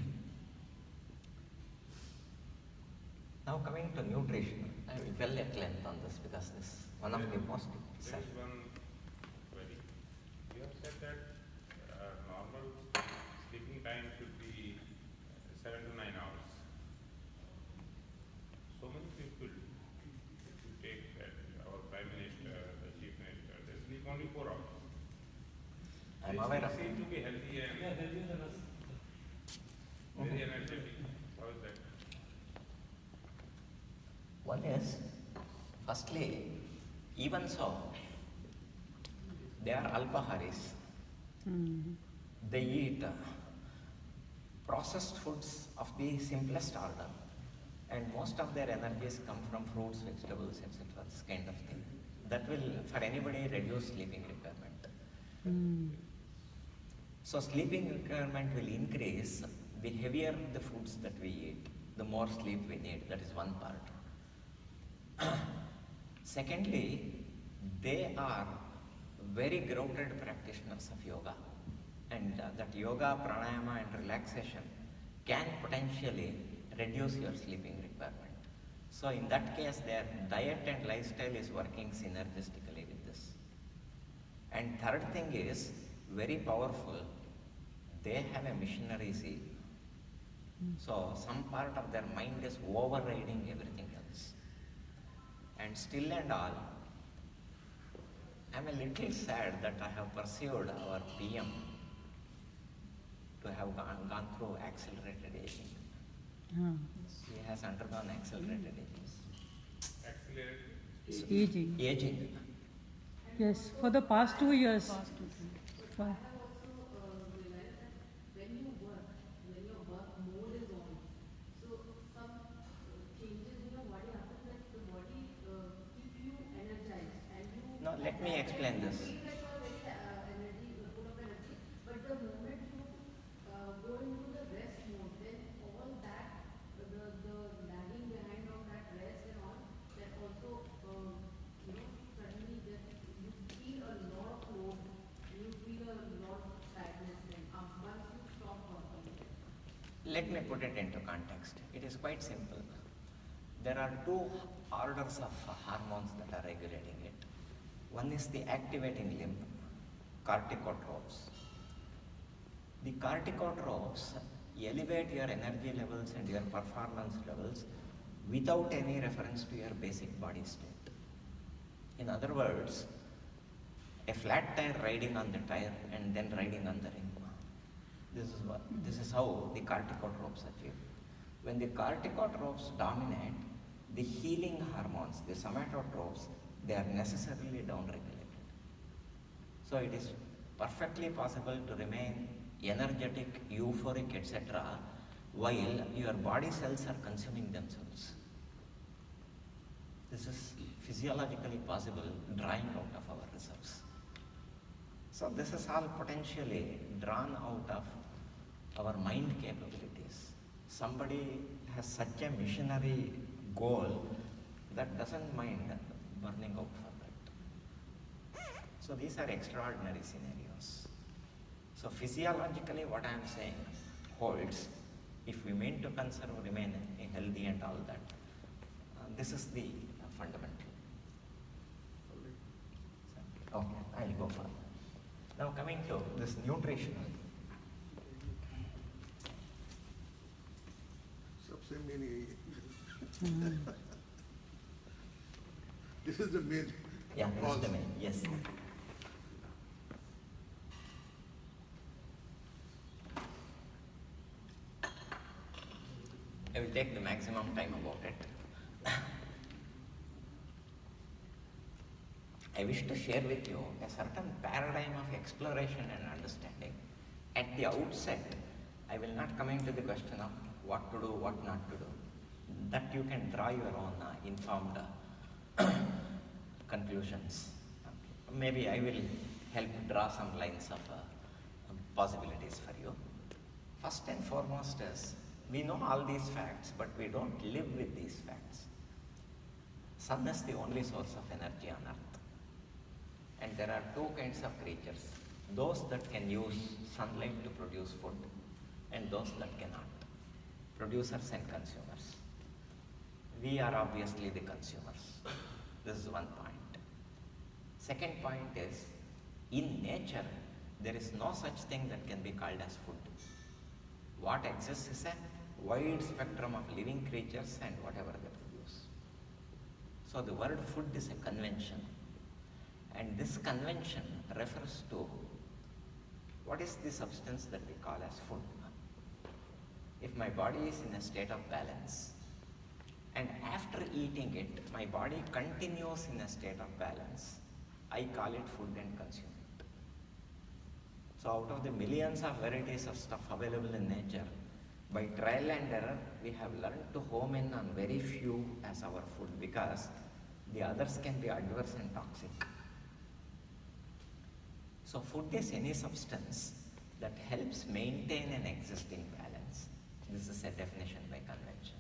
Now coming to nutrition, I will dwell at length on this because this is one of the most. There is one query. You have said that normal sleeping time should be 7 to 9 hours. So many people, if you take that, our Prime Minister, the Chief Minister, they sleep only 4 hours. I'm aware of They seem it. to be healthy and very energetic. How is that? One is, firstly, even so, they are alpaharis. They eat processed foods of the simplest order, and most of their energies come from fruits, vegetables, etc. This kind of thing. That will, for anybody, reduce sleeping requirement. So sleeping requirement will increase the heavier the foods that we eat, the more sleep we need. That is one part. Secondly, they are very grounded practitioners of yoga, and that yoga, pranayama and relaxation can potentially reduce your sleeping requirement. So in that case, their diet and lifestyle is working synergistically with this. And third thing is very powerful. They have a missionary zeal. So some part of their mind is overriding everything else. And still and all, I'm a little sad that I have pursued our PM to have gone through accelerated aging. He has undergone accelerated aging. Accelerated? Aging. Aging. Yes, for the past 2 years. Wow. Now let me explain this. Let me put it into context. It is quite simple. There are two orders of hormones that are regulating it. One is the activating limb, corticotropes. The corticotropes elevate your energy levels and your performance levels without any reference to your basic body state. In other words, a flat tire riding on the tire and then riding on the rim. This is how the corticotropes achieve. When the corticotropes dominate, the healing hormones, the somatotropes, they are necessarily downregulated. So it is perfectly possible to remain energetic, euphoric, etc., while your body cells are consuming themselves. This is physiologically possible, drawing out of our reserves. So this is all potentially drawn out of our mind capabilities. Somebody has such a missionary goal that doesn't mind burning out for that. So these are extraordinary scenarios. So physiologically what I am saying holds. If we mean to conserve, remain healthy and all that, this is the fundamental. Okay, I'll go further. Now coming to this nutrition. सबसे main यही है. This is the main. Yeah, this is the main. Yes. I will take the maximum time about it. I wish to share with you a certain paradigm of exploration and understanding. At the outset, I will not come into the question of what to do, what not to do. That you can draw your own informed conclusions. Maybe I will help draw some lines of possibilities for you. First and foremost is, we know all these facts, but we don't live with these facts. Sun is the only source of energy on earth. And there are two kinds of creatures, those that can use sunlight to produce food and those that cannot, producers and consumers. We are obviously the consumers. This is one point. Second point is, in nature, there is no such thing that can be called as food. What exists is a wide spectrum of living creatures and whatever they produce. So the word food is a convention. And this convention refers to what is the substance that we call as food. If my body is in a state of balance, and after eating it, my body continues in a state of balance, I call it food and consume it. So out of the millions of varieties of stuff available in nature, by trial and error, we have learned to home in on very few as our food because the others can be adverse and toxic. So food is any substance that helps maintain an existing balance. This is a definition by convention.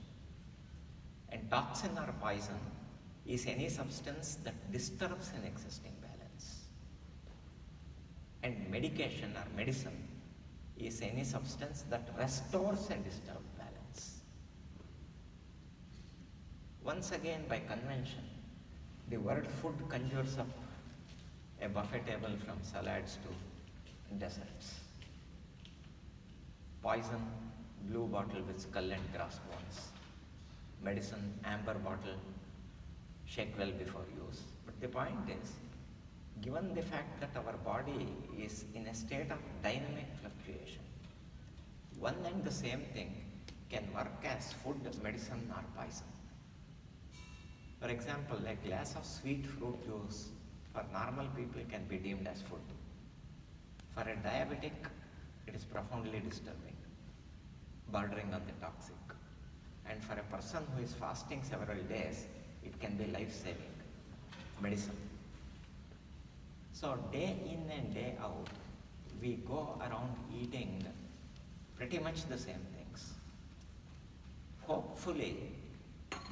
And toxin or poison is any substance that disturbs an existing balance. And medication or medicine is any substance that restores a disturbed balance. Once again, by convention, the word food conjures up a buffet table from salads to desserts. Poison, blue bottle with skull and crossbones. Medicine, amber bottle, shake well before use. But the point is, given the fact that our body is in a state of dynamic fluctuation, one and the same thing can work as food, medicine, or poison. For example, a glass of sweet fruit juice for normal people can be deemed as food. For a diabetic, it is profoundly disturbing, bordering on the toxic. And for a person who is fasting several days, it can be life-saving medicine. So day in and day out, we go around eating pretty much the same things. Hopefully,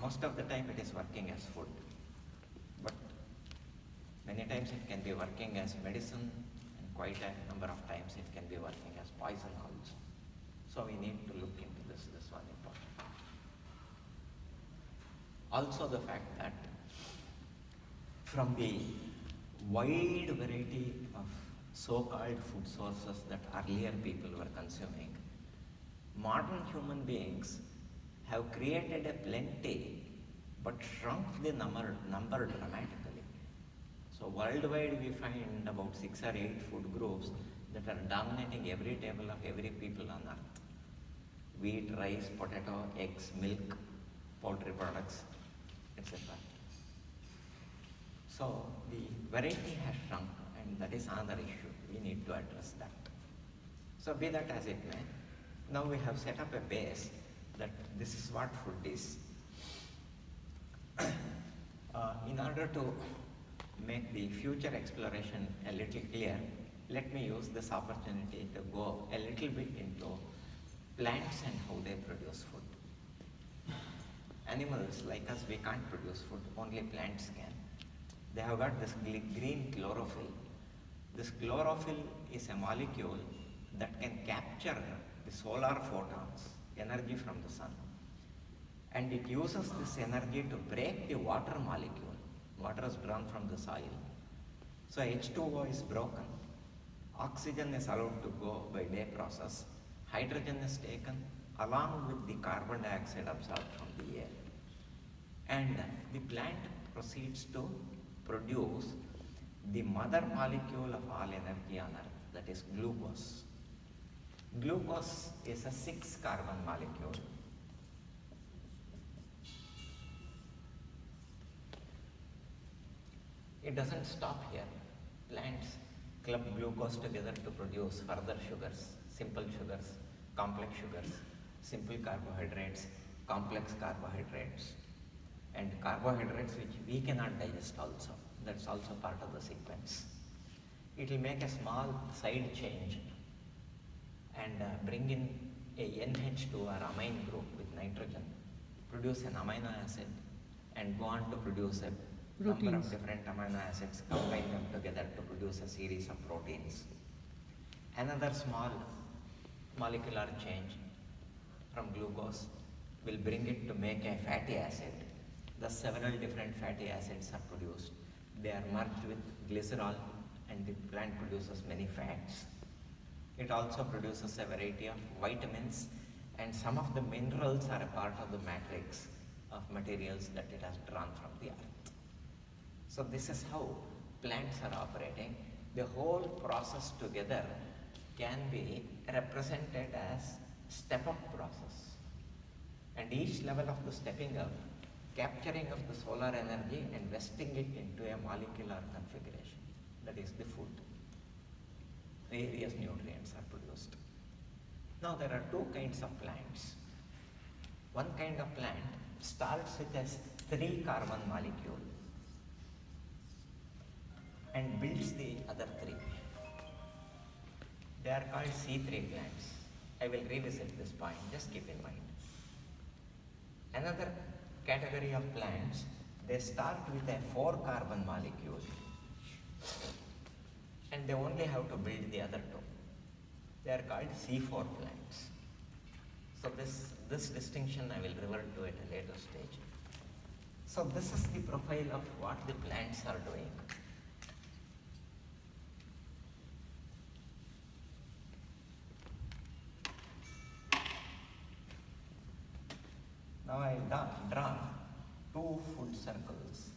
most of the time it is working as food, but many times it can be working as medicine, and quite a number of times it can be working as poison also. So we need to look into this one important. Also the fact that from the wide variety of so-called food sources that earlier people were consuming, modern human beings have created a plenty but shrunk the number dramatically. So worldwide we find about 6 or 8 food groups that are dominating every table of every people on earth. Wheat, rice, potato, eggs, milk, poultry products, etc. So the variety has shrunk, and that is another issue. We need to address that. So be that as it may, now we have set up a base that this is what food is. In order to make the future exploration a little clear, let me use this opportunity to go a little bit into plants and how they produce food. Animals like us, we can't produce food, only plants can. They have got this green chlorophyll. This chlorophyll is a molecule that can capture the solar photons, energy from the sun. And it uses this energy to break the water molecule. Water is drawn from the soil. So H2O is broken. Oxygen is allowed to go by day process. Hydrogen is taken along with the carbon dioxide absorbed from the air. And the plant proceeds to produce the mother molecule of all energy on earth, that is glucose. Glucose is a 6-carbon molecule. It doesn't stop here. Plants club glucose together to produce further sugars, simple sugars, complex sugars, simple carbohydrates, complex carbohydrates, and carbohydrates which we cannot digest also. That's also part of the sequence. It will make a small side change and bring in a NH2 or amine group with nitrogen, produce an amino acid, and go on to produce a number of different amino acids, combine them together to produce a series of proteins. Another small molecular change from glucose will bring it to make a fatty acid. Thus several different fatty acids are produced. They are merged with glycerol, and the plant produces many fats. It also produces a variety of vitamins, and some of the minerals are a part of the matrix of materials that it has drawn from the earth. So this is how plants are operating. The whole process together can be represented as step-up process. And each level of the stepping up, capturing of the solar energy and vesting it into a molecular configuration, that is the food. Various nutrients are produced. Now there are 2 kinds of plants. One kind of plant starts with a 3-carbon molecule and builds the other 3. They are called C3 plants. I will revisit this point, just keep in mind. Another category of plants, they start with a 4-carbon molecule and they only have to build the other 2. They are called C4 plants. So this distinction I will revert to at a later stage. So this is the profile of what the plants are doing. Now I will draw two food circles.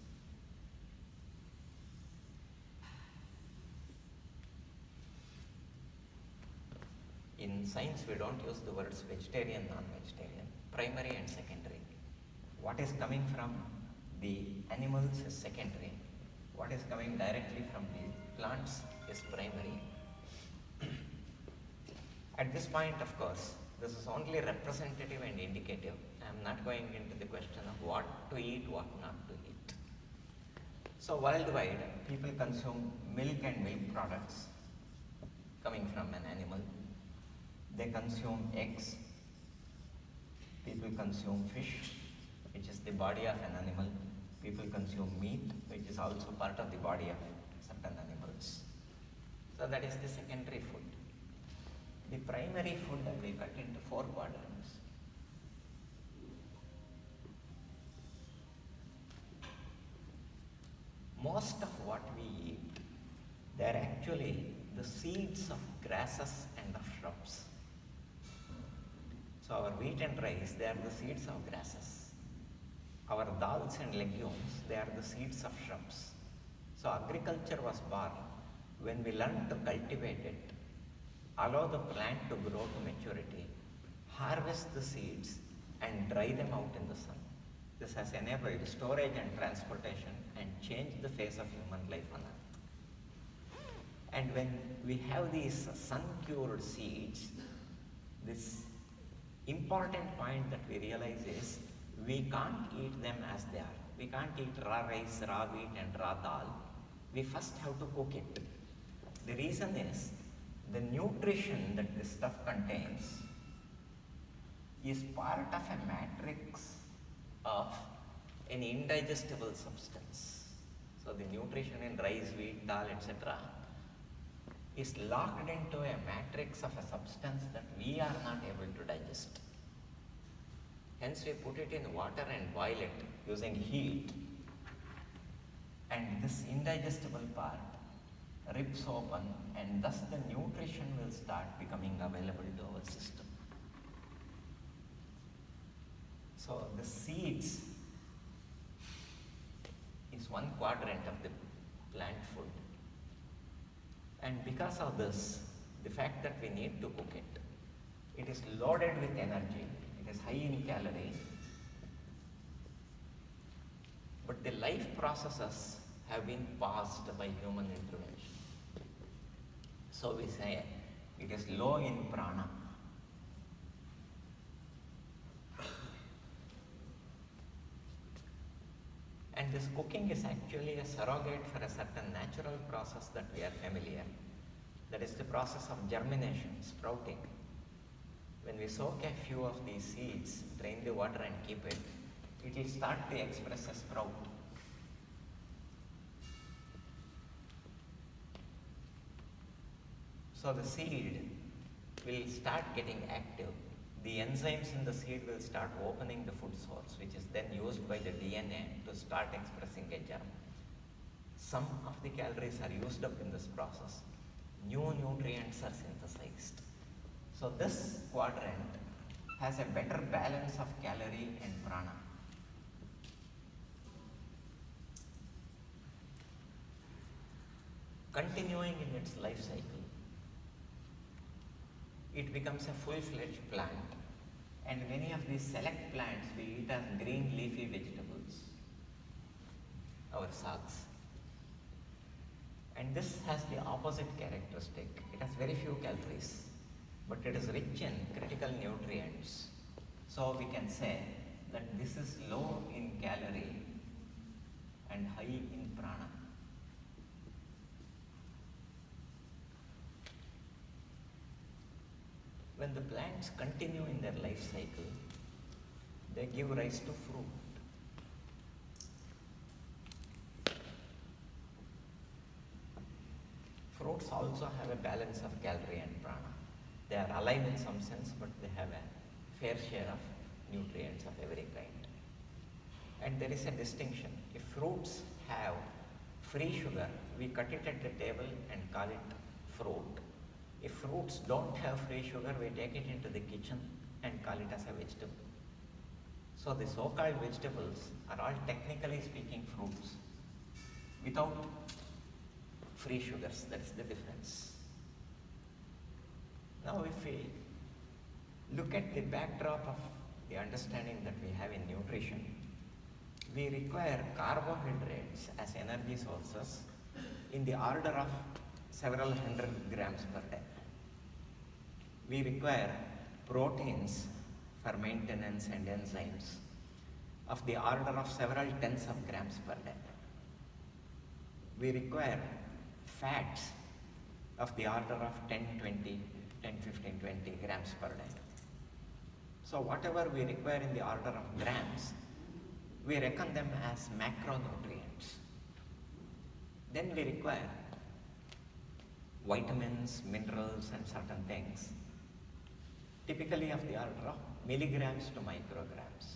In science, we don't use the words vegetarian, non-vegetarian, primary and secondary. What is coming from the animals is secondary. What is coming directly from the plants is primary. At this point, of course, this is only representative and indicative. I am not going into the question of what to eat, what not to eat. So worldwide, people consume milk and milk products coming from an animal. They consume eggs. People consume fish, which is the body of an animal. People consume meat, which is also part of the body of certain animals. So that is the secondary food. The primary food that we cut into 4 quadrants. Most of what we eat, they are actually the seeds of grasses and of shrubs. So our wheat and rice, they are the seeds of grasses. Our dals and legumes, they are the seeds of shrubs. So agriculture was born when we learned to cultivate it, allow the plant to grow to maturity, harvest the seeds and dry them out in the sun. This has enabled storage and transportation and changed the face of human life on earth. And when we have these sun-cured seeds, this important point that we realize is we can't eat them as they are. We can't eat raw rice, raw wheat and raw dal. We first have to cook it. The reason is the nutrition that this stuff contains is part of a matrix of an indigestible substance. So the nutrition in rice, wheat, dal, etc. is locked into a matrix of a substance that we are not able to digest. Hence we put it in water and boil it using heat, and this indigestible part rips open, and thus the nutrition will start becoming available to our system. So the seeds is 1 quadrant of the plant food. And because of this, the fact that we need to cook it, it is loaded with energy, it is high in calories, but the life processes have been paused by human intervention. So we say it is low in prana. And this cooking is actually a surrogate for a certain natural process that we are familiar. That is the process of germination, sprouting. When we soak a few of these seeds, drain the water and keep it, it will start to express a sprout. So the seed will start getting active. The enzymes in the seed will start opening the food source, which is then used by the DNA to start expressing a germ. Some of the calories are used up in this process. New nutrients are synthesized. So this quadrant has a better balance of calorie and prana. Continuing in its life cycle, it becomes a full-fledged plant. And many of these select plants we eat as green leafy vegetables, our sags. And this has the opposite characteristic. It has very few calories, but it is rich in critical nutrients. So we can say that this is low in calorie and high in prana. When the plants continue in their life cycle, they give rise to fruit. Fruits also have a balance of calorie and prana. They are alive in some sense, but they have a fair share of nutrients of every kind. And there is a distinction. If fruits have free sugar, we cut it at the table and call it fruit. If fruits don't have free sugar, we take it into the kitchen and call it as a vegetable. So the so-called vegetables are all technically speaking fruits without free sugars. That's the difference. Now if we look at the backdrop of the understanding that we have in nutrition, we require carbohydrates as energy sources in the order of several hundred grams per day. We require proteins for maintenance and enzymes of the order of several tens of grams per day. We require fats of the order of 10, 15, 20 grams per day. So whatever we require in the order of grams, we reckon them as macronutrients. Then we require vitamins, minerals, and certain things, typically of the order of milligrams to micrograms.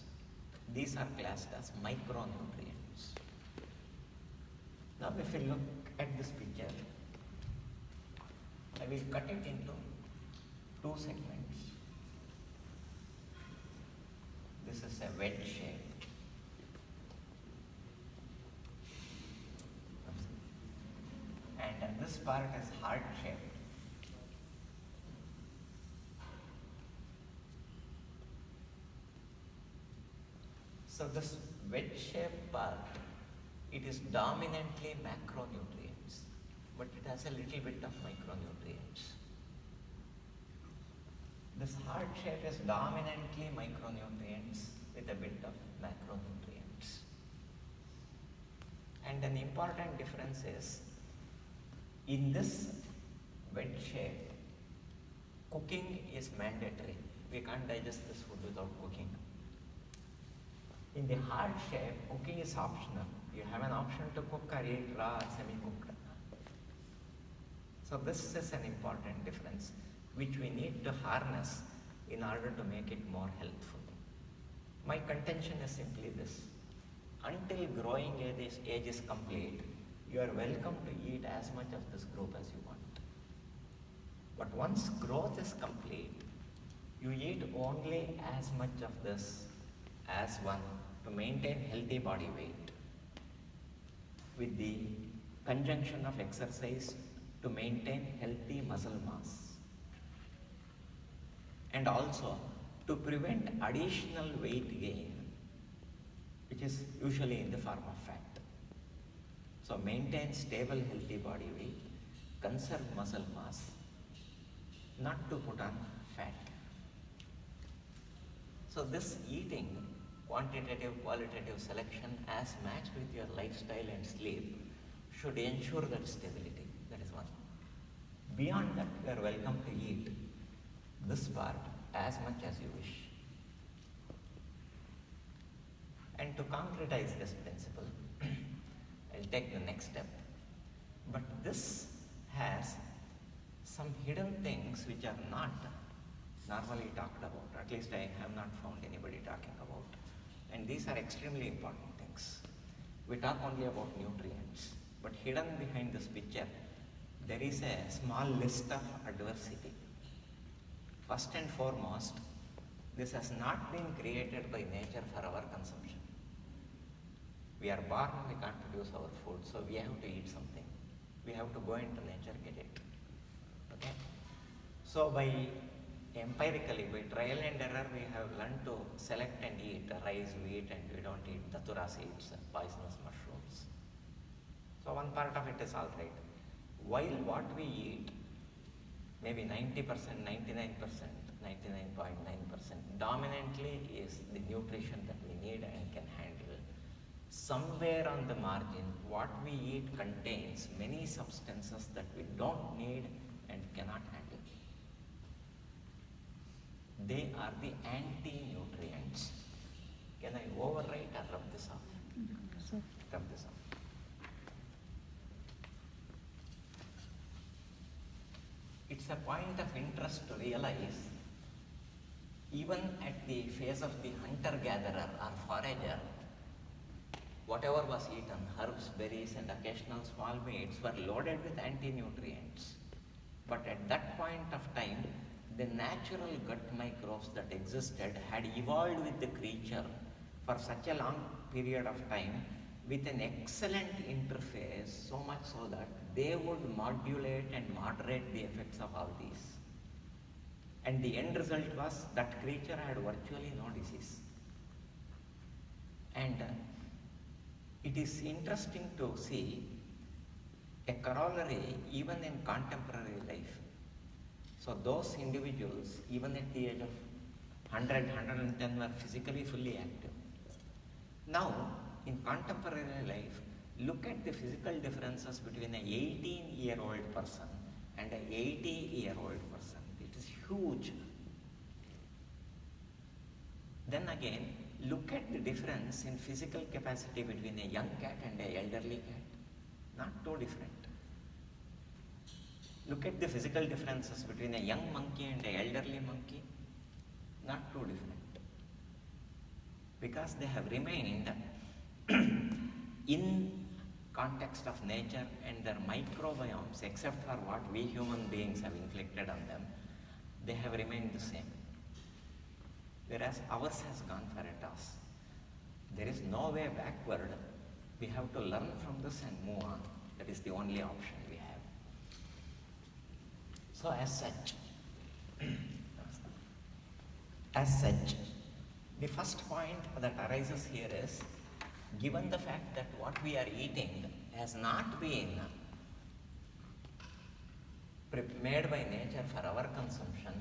These are classed as micronutrients. Now if we look at this picture, I will cut it into two segments. This is a wedge shape. And this part is heart shaped. So this wedge shaped part, it is dominantly macronutrients, but it has a little bit of micronutrients. This heart shape is dominantly micronutrients with a bit of macronutrients. And an important difference is, in this wedge shape, cooking is mandatory. We can't digest this food without cooking. In the heart shape, cooking is optional. You have an option to cook or eat raw or semi-cooked. So this is an important difference which we need to harness in order to make it more healthful. My contention is simply this. Until growing age is complete, you are welcome to eat as much of this group as you want. But once growth is complete, you eat only as much of this as one to maintain healthy body weight, with the conjunction of exercise to maintain healthy muscle mass, and also to prevent additional weight gain, which is usually in the form of fat. So maintain stable healthy body weight, conserve muscle mass, not to put on fat. So this eating, quantitative, qualitative selection as matched with your lifestyle and sleep should ensure that stability. That is one. Beyond that, you are welcome to eat this part as much as you wish. And to concretize this principle, I'll take the next step. But this has some hidden things which are not normally talked about. At least I have not found anybody talking about. And these are extremely important things. We talk only about nutrients, but hidden behind this picture, there is a small list of adversity. First and foremost, this has not been created by nature for our consumption. We are born, we can't produce our food, so we have to eat something. We have to go into nature, get it. Okay? So empirically, by trial and error, we have learned to select and eat rice, wheat, and we don't eat datura seeds, poisonous mushrooms. So one part of it is all right. While what we eat, maybe 90%, 99%, 99.9% dominantly is the nutrition that we need and can handle. Somewhere on the margin, what we eat contains many substances that we don't need and cannot handle. They are the anti-nutrients. Can I overwrite or rub this off? So, Rub this off. It's a point of interest to realize, even at the phase of the hunter-gatherer or forager, whatever was eaten, herbs, berries, and occasional small meats were loaded with anti-nutrients. But at that point of time, the natural gut microbes that existed had evolved with the creature for such a long period of time with an excellent interface, so much so that they would modulate and moderate the effects of all these. And the end result was that creature had virtually no disease. And it is interesting to see a corollary even in contemporary life. So those individuals, even at the age of 100, 110, were physically fully active. Now, in contemporary life, look at the physical differences between an 18-year-old person and an 80-year-old person. It is huge. Then again, look at the difference in physical capacity between a young cat and an elderly cat. Not too different. Look at the physical differences between a young monkey and an elderly monkey. Not too different. Because they have remained in context of nature and their microbiomes, except for what we human beings have inflicted on them, they have remained the same. Whereas ours has gone for a toss. There is no way backward. We have to learn from this and move on. That is the only option we have. So as such, the first point that arises here is, given the fact that what we are eating has not been made by nature for our consumption,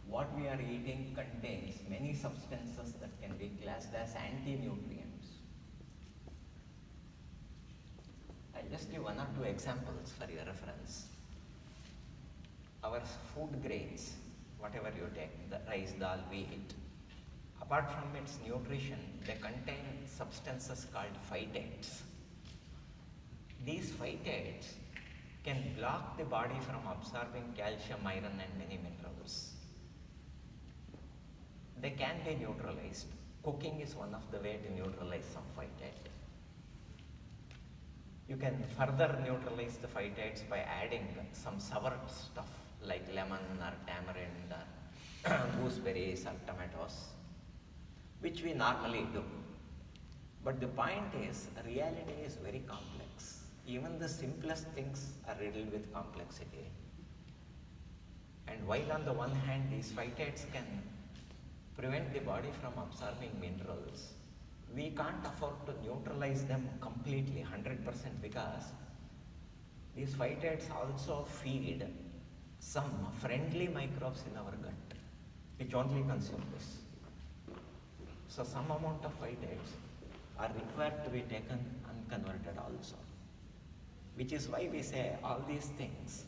what we are eating contains many substances that can be classed as anti-nutrients. I'll just give one or two examples for your reference. Our food grains, whatever you take, the rice, dal, wheat, apart from its nutrition, they contain substances called phytates. These phytates can block the body from absorbing calcium, iron, and many minerals. They can be neutralized. Cooking is one of the ways to neutralize some phytate. You can further neutralize the phytates by adding some sour stuff like lemon or tamarind or gooseberries or tomatoes, which we normally do. But the point is, reality is very complex. Even the simplest things are riddled with complexity. And while on the one hand these phytates can prevent the body from absorbing minerals, we can't afford to neutralize them completely, 100%, because these phytates also feed some friendly microbes in our gut, which only consume this. So some amount of phytates are required to be taken unconverted also, which is why we say all these things,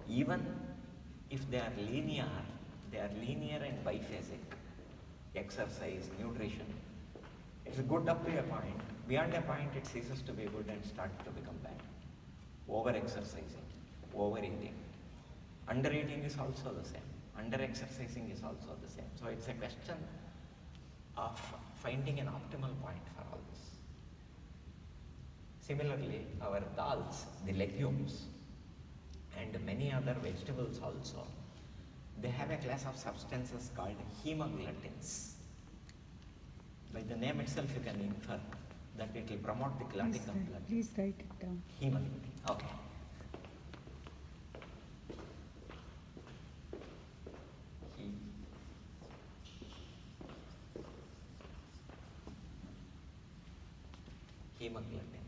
even if they are linear and biphasic. Exercise, nutrition, it's good up to a point. Beyond a point, it ceases to be good and starts to become bad. Over-exercising, overeating. Under-eating is also the same. Under-exercising is also the same. So it's a question of finding an optimal point for all this. Similarly, our dals, the legumes, and many other vegetables also, they have a class of substances called hemoglutins. By the name itself, you can infer that it will promote the clotting of blood. Please write it down. Hemoglobin, okay. Hemoglobin,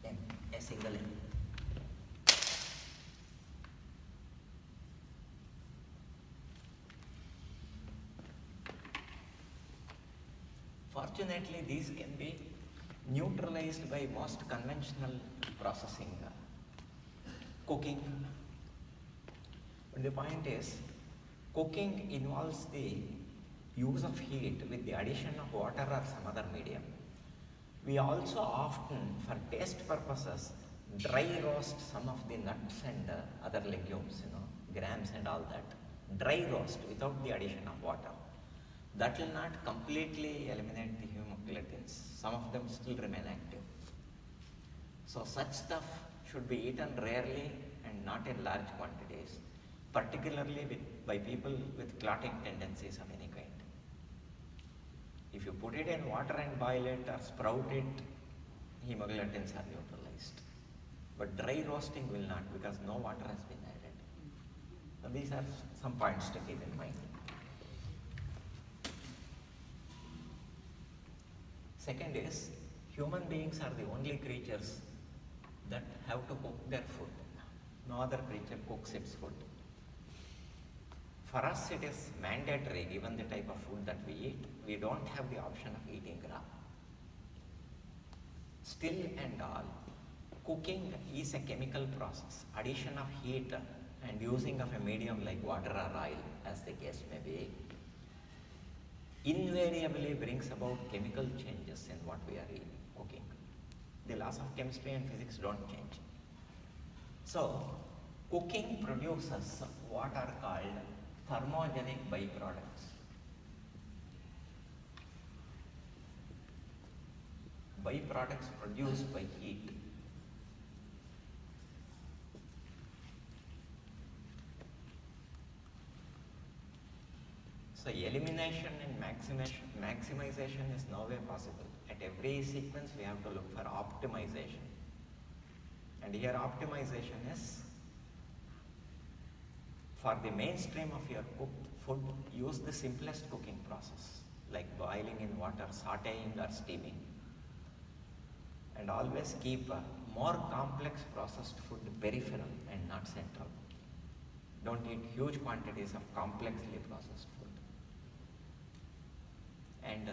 M, a single M. Fortunately, these can be neutralized by most conventional processing, cooking. But the point is, cooking involves the use of heat with the addition of water or some other medium. We also often, for taste purposes, dry roast some of the nuts and other legumes, grams and all that. Dry roast without the addition of water. That will not completely eliminate the hemogglutins. Some of them still remain active. So such stuff should be eaten rarely and not in large quantities, particularly by people with clotting tendencies of any kind. If you put it in water and boil it or sprout it, hemoglobins are neutralized. But dry roasting will not, because no water has been added. So these are some points to keep in mind. Second is, human beings are the only creatures that have to cook their food. No other creature cooks its food. For us, it is mandatory, given the type of food that we eat. We don't have the option of eating raw. Still and all, cooking is a chemical process. Addition of heat and using of a medium like water or oil, as the case may be, invariably brings about chemical changes in what we are cooking. The laws of chemistry and physics don't change. So, cooking produces what are called thermogenic byproducts. Byproducts produced by heat. So elimination and maximization is no way possible. At every sequence we have to look for optimization. And here optimization is, for the mainstream of your cooked food, use the simplest cooking process, like boiling in water, sauteing or steaming. And always keep more complex processed food peripheral and not central. Don't eat huge quantities of complexly processed food. And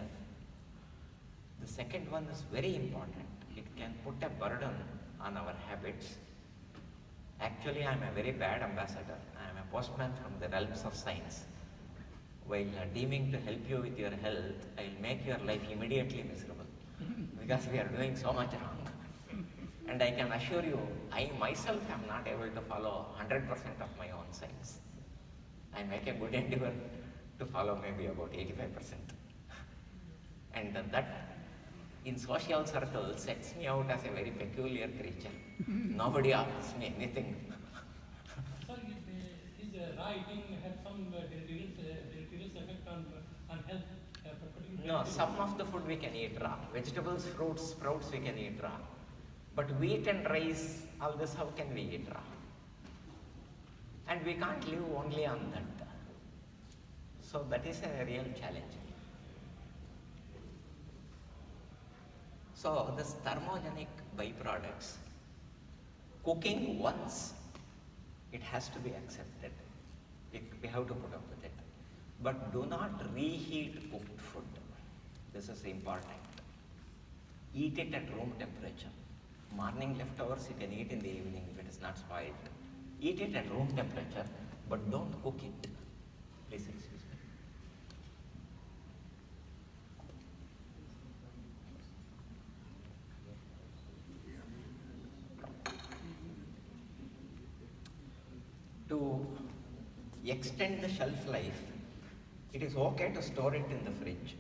the second one is very important. It can put a burden on our habits. Actually, I am a very bad ambassador. I am a postman from the realms of science. While deeming to help you with your health, I will make your life immediately miserable, because we are doing so much wrong. And I can assure you, I myself am not able to follow 100% of my own science. I make a good endeavor to follow maybe about 85%. And that, in social circles, sets me out as a very peculiar creature. Nobody offers me anything. Sir, is raw eating have some deleterious effect on health? No, some of the food we can eat raw. Vegetables, fruits, sprouts we can eat raw. But wheat and rice, all this, how can we eat raw? And we can't live only on that. So that is a real challenge. So this thermogenic byproducts, cooking once, it has to be accepted. We have to put up with it. But do not reheat cooked food. This is important. Eat it at room temperature. Morning leftovers you can eat in the evening if it is not spoiled. Eat it at room temperature, but don't cook it. Please excuse me. To extend the shelf life, it is okay to store it in the fridge,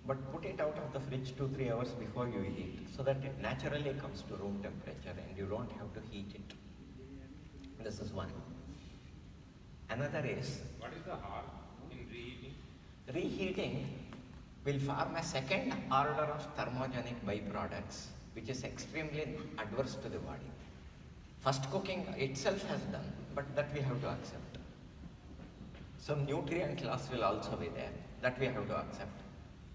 but put it out of the fridge 2-3 hours before you eat, so that it naturally comes to room temperature and you don't have to heat it. This is one. Another is, What is the harm in reheating? reheating will form a second order of thermogenic byproducts, which is extremely adverse to the body. First cooking itself has done, but that we have to accept. Some nutrient loss will also be there, that we have to accept.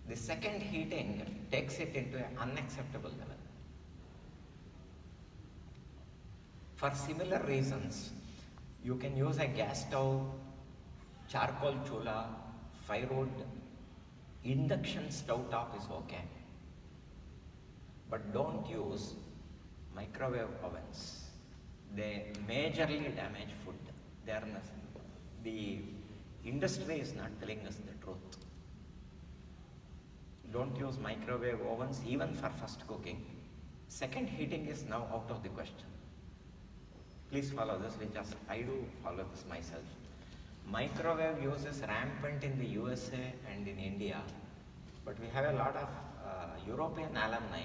The second heating takes it into an unacceptable level. For similar reasons, you can use a gas stove, charcoal chula, firewood, induction stove top is okay. But don't use microwave ovens. They majorly damage food. The industry is not telling us the truth. Don't use microwave ovens even for first cooking. Second heating is now out of the question. Please follow this, because I do follow this myself. Microwave use is rampant in the USA and in India, but we have a lot of European alumni.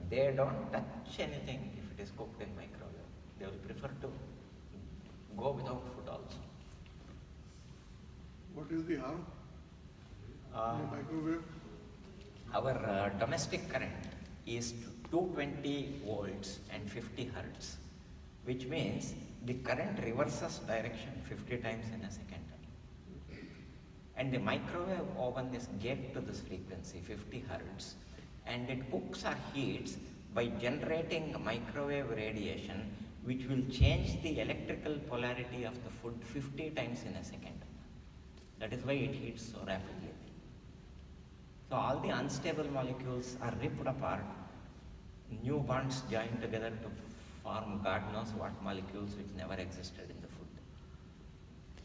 They don't touch anything if it is cooked in microwave. They will prefer to go without food also. What is the harm Uh, in the microwave? Our domestic current is 220 volts and 50 hertz, which means the current reverses direction 50 times in a second. And the microwave oven is geared to this frequency, 50 hertz, and it cooks or heats by generating microwave radiation, which will change the electrical polarity of the food 50 times in a second. That is why it heats so rapidly. So all the unstable molecules are ripped apart, new bonds joined together to form God knows what molecules which never existed in the food.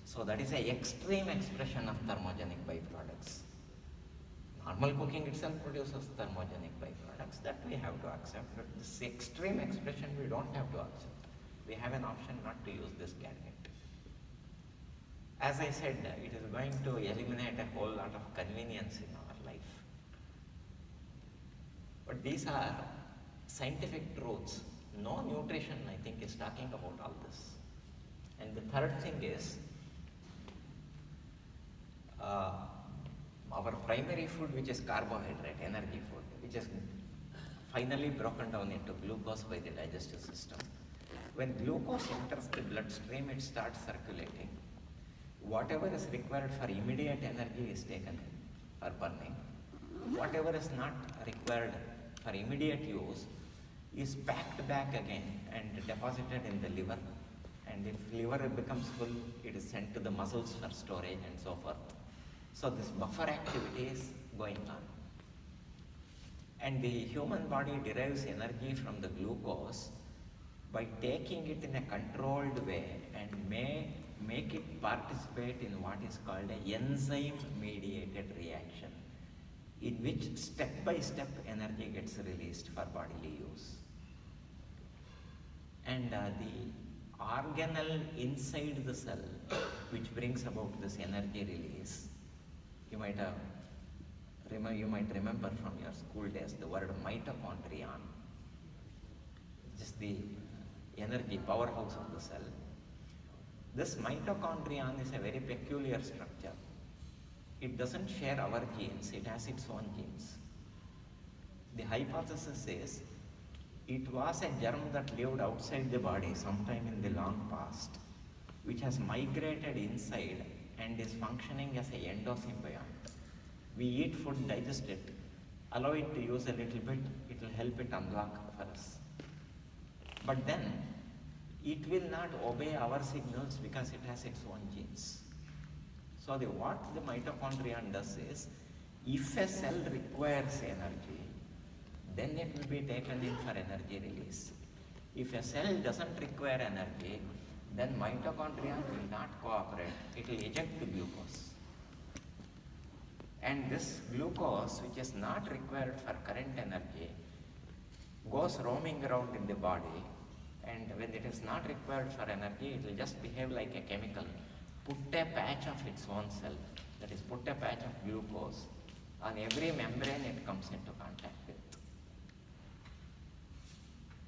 So that is an extreme expression of thermogenic byproducts. Normal cooking itself produces thermogenic byproducts, that we have to accept, but this extreme expression we don't have to accept. We have an option not to use this gadget. As I said, it is going to eliminate a whole lot of convenience in our life. But these are scientific truths. No nutrition, I think, is talking about all this. And the third thing is, our primary food, which is carbohydrate, energy food, which is finally broken down into glucose by the digestive system. When glucose enters the bloodstream, it starts circulating. Whatever is required for immediate energy is taken for burning. Whatever is not required for immediate use is packed back again and deposited in the liver. And if liver becomes full, it is sent to the muscles for storage and so forth. So this buffer activity is going on. And the human body derives energy from the glucose by taking it in a controlled way and make it participate in what is called a enzyme-mediated reaction, in which step-by-step energy gets released for bodily use. And the organelle inside the cell, which brings about this energy release, you might remember from your school days the word mitochondrion, just the energy powerhouse of the cell. This mitochondrion is a very peculiar structure. It doesn't share our genes, it has its own genes. The hypothesis is it was a germ that lived outside the body sometime in the long past, which has migrated inside and is functioning as an endosymbiont. We eat food, digest it, allow it to use a little bit, it will help it unlock for us. But then, it will not obey our signals because it has its own genes. So what the mitochondrion does is, if a cell requires energy, then it will be taken in for energy release. If a cell doesn't require energy, then mitochondria will not cooperate. It will eject the glucose. And this glucose, which is not required for current energy, goes roaming around in the body, and when it is not required for energy, it will just behave like a chemical, put a patch of its own self, that is, put a patch of glucose on every membrane it comes into contact with.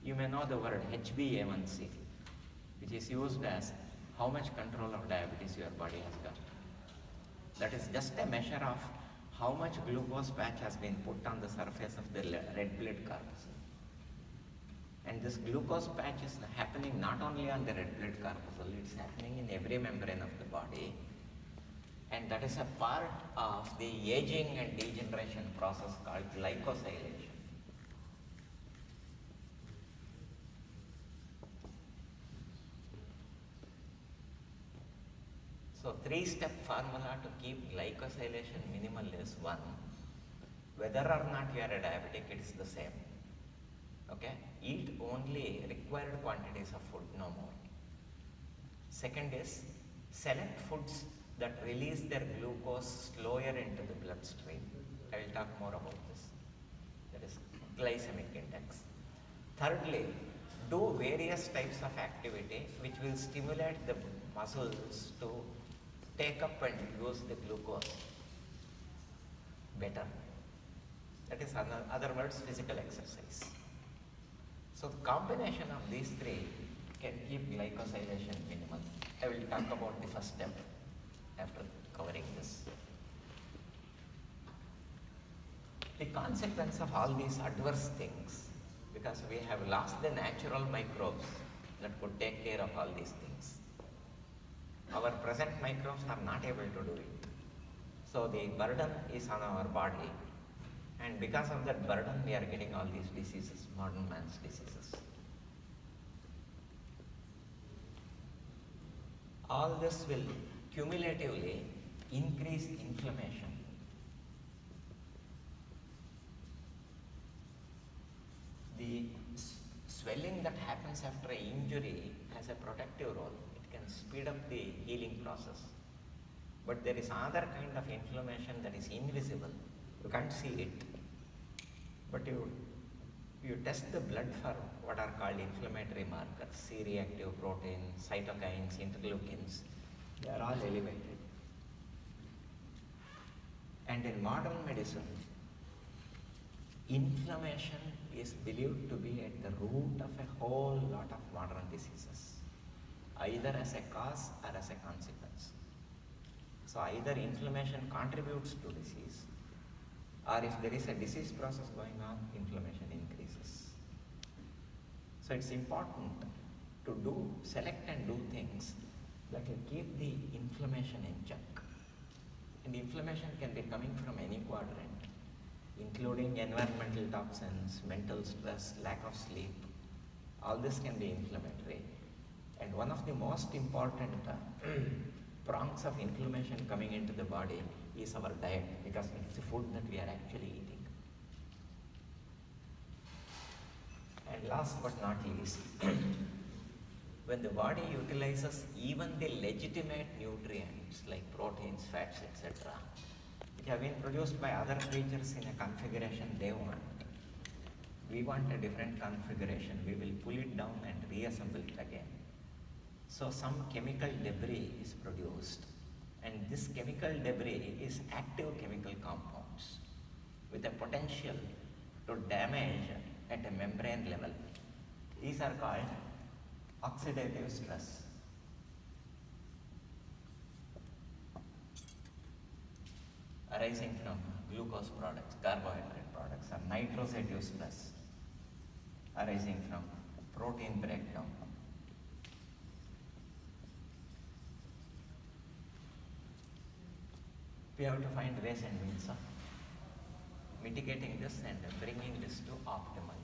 You may know the word HbA1c, which is used as how much control of diabetes your body has got. That is just a measure of how much glucose patch has been put on the surface of the red blood corpuscle. And this glucose patch is happening not only on the red blood corpuscle, it's happening in every membrane of the body. And that is a part of the aging and degeneration process called glycosylation. So three-step formula to keep glycosylation minimal is: one, whether or not you are a diabetic, it is the same. Okay? Eat only required quantities of food, no more. Second is, select foods that release their glucose slower into the bloodstream. I will talk more about this. That is glycemic index. Thirdly, do various types of activity which will stimulate the muscles to take up and use the glucose better. That is, in other words, physical exercise. So the combination of these three can keep glycosylation minimal. I will talk about the first step after covering this. The consequence of all these adverse things, because we have lost the natural microbes that could take care of all these things. Our present microbes are not able to do it. So the burden is on our body, and because of that burden we are getting all these diseases, modern man's diseases. All this will cumulatively increase inflammation. The swelling that happens after an injury has a protective role. It can speed up the healing process. But there is another kind of inflammation that is invisible. You can't see it. But you test the blood for what are called inflammatory markers, C-reactive proteins, cytokines, interleukins. They are all elevated. And in modern medicine, inflammation is believed to be at the root of a whole lot of modern diseases, either as a cause or as a consequence. So either inflammation contributes to disease, or if there is a disease process going on, inflammation increases. So it's important to select and do things that will keep the inflammation in check. And inflammation can be coming from any quadrant, including environmental toxins, mental stress, lack of sleep. All this can be inflammatory. And one of the most important prongs of inflammation coming into the body is our diet, because it's the food that we are actually eating. And last but not least, when the body utilizes even the legitimate nutrients like proteins, fats, etc., which have been produced by other creatures in a configuration they want, we want a different configuration. We will pull it down and reassemble it again. So some chemical debris is produced, and this chemical debris is active chemical compounds with a potential to damage at a membrane level. These are called oxidative stress. Arising from glucose products, carbohydrate products, or nitrosative stress arising from protein breakdown. We have to find ways and means of mitigating this and bringing this to optimal.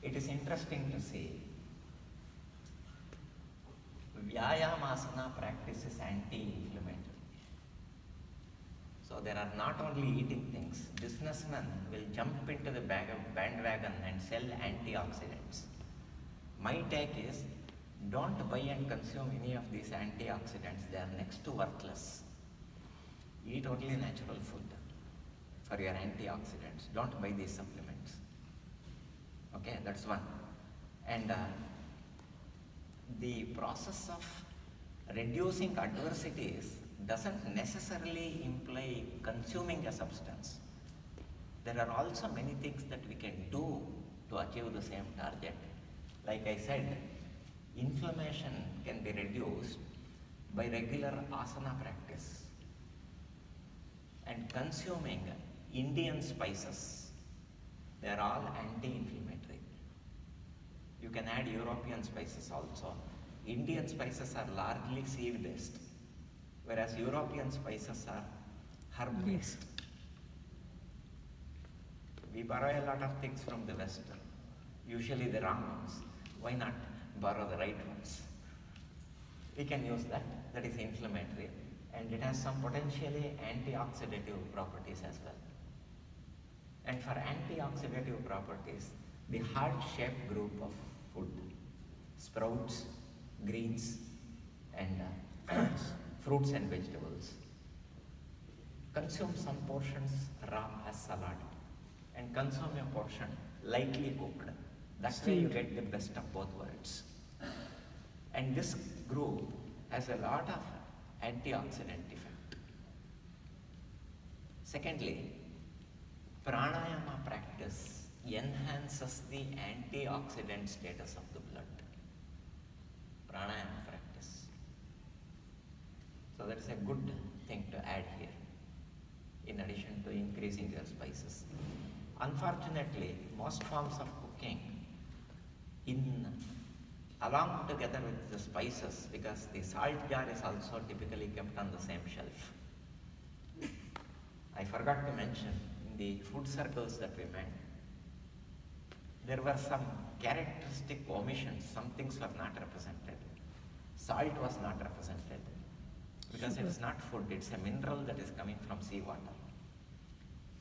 It is interesting to see Vyayamasana practice is anti-inflammatory. So there are not only eating things, businessmen will jump into the bandwagon and sell antioxidants. My take is, don't buy and consume any of these antioxidants, they are next to worthless. Eat only natural food for your antioxidants. Don't buy these supplements. Okay, that's one. And the process of reducing adversities doesn't necessarily imply consuming a substance. There are also many things that we can do to achieve the same target. Like I said, inflammation can be reduced by regular asana practice and consuming Indian spices. They are all anti-inflammatory. You can add European spices also. Indian spices are largely seed-based, whereas European spices are herb-based. We borrow a lot of things from the West, usually the wrong ones. Why not borrow the right ones? We can use that. That is inflammatory, and it has some potentially antioxidative properties as well. And for antioxidative properties, the heart-shaped group of food, sprouts, greens, and fruits and vegetables. Consume some portions raw as salad, and consume a portion lightly cooked. That's why you get the best of both worlds. And this group has a lot of antioxidant effect. Secondly, pranayama practice enhances the antioxidant status of the blood. Pranayama practice. So that is a good thing to add here, in addition to increasing your spices. Unfortunately, most forms of cooking, along together with the spices, because the salt jar is also typically kept on the same shelf. I forgot to mention, in the food circles that we met, there were some characteristic omissions. Some things were not represented. Salt was not represented because it is not food, it's a mineral that is coming from seawater.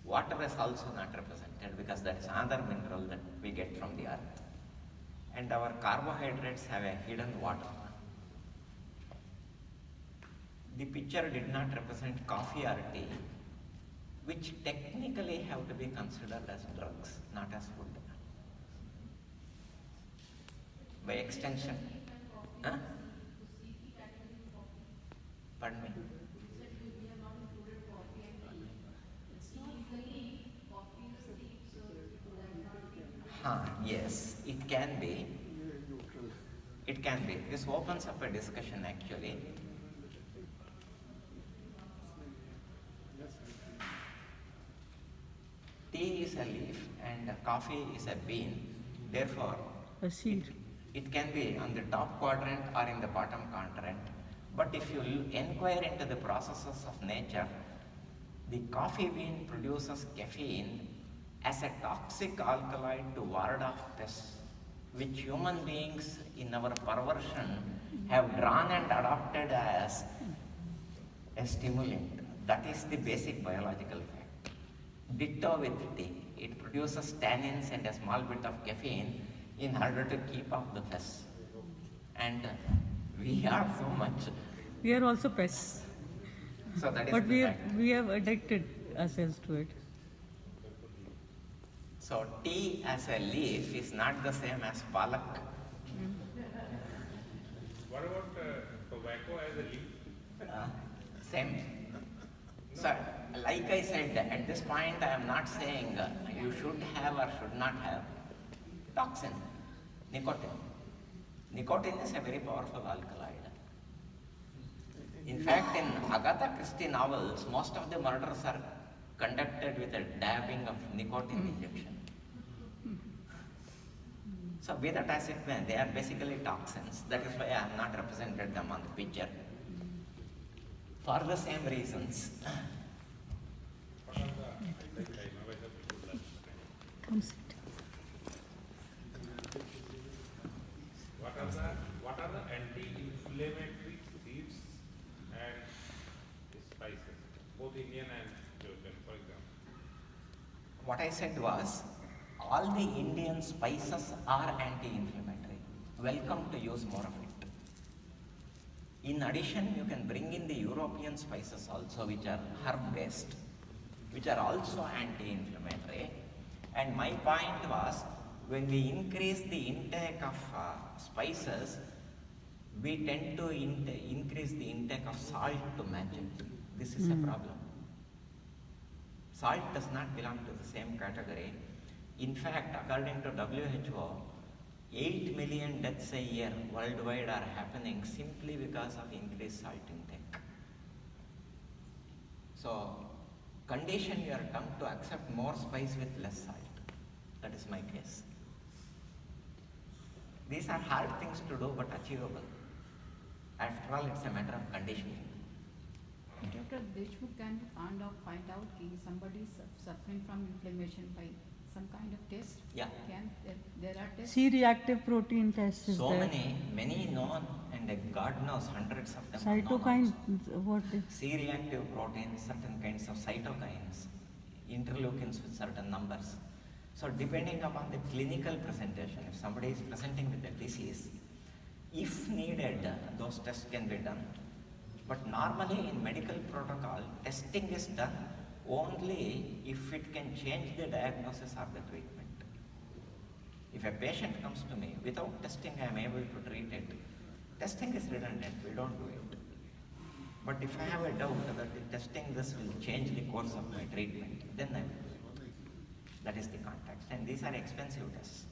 Water is also not represented because that is another mineral that we get from the earth. And our carbohydrates have a hidden water. The picture did not represent coffee or tea, which technically have to be considered as drugs, not as food. By extension. Huh? Pardon me? Yes, it can be. It can be. This opens up a discussion actually. Tea is a leaf and coffee is a bean. Therefore, A seed. it can be on the top quadrant or in the bottom quadrant. But if you inquire into the processes of nature, the coffee bean produces caffeine as a toxic alkaloid to ward off pests, which human beings in our perversion have drawn and adopted as a stimulant. That is the basic biological fact. Ditto with tea. It produces tannins and a small bit of caffeine in order to keep off the pests. And we are so much. We are also pests. So that is But the fact. we have addicted ourselves to it. So tea as a leaf is not the same as palak. What about tobacco as a leaf? Same. So, like I said, at this point I am not saying you should have or should not have toxin, nicotine. Nicotine is a very powerful alkaloid. In fact, in Agatha Christie novels, most of the murders are conducted with a dabbing of nicotine injection. So be that as it may, they are basically toxins. That is why I have not represented them on the picture. For the same reasons. Come sit. What are the anti-inflammatory seeds and spices, both Indian and European, for example? What I said was, all the Indian spices are anti-inflammatory. Welcome to use more of it. In addition, you can bring in the European spices also, which are herb-based, which are also anti-inflammatory. And my point was, when we increase the intake of spices, we tend to increase the intake of salt to match it. This is a problem. Salt does not belong to the same category. In fact, according to WHO, 8 million deaths a year worldwide are happening simply because of increased salt intake. So, condition your tongue to accept more spice with less salt. That is my case. These are hard things to do but achievable. After all, it's a matter of conditioning. Dr. Deshmukh, can you find out if somebody is suffering from inflammation by some kind of test? Yeah. There are tests? C-reactive protein test is So there. many known, and God knows hundreds of them. Cytokine, what is? C-reactive proteins, certain kinds of cytokines, interleukins with certain numbers. So depending upon the clinical presentation, if somebody is presenting with a disease, if needed, those tests can be done. But normally in medical protocol, testing is done only if it can change the diagnosis or the treatment. If a patient comes to me, without testing I am able to treat it, Testing is redundant, we don't do it. But if I have a doubt that testing this will change the course of my treatment, then I will do it. That is the context. And these are expensive tests.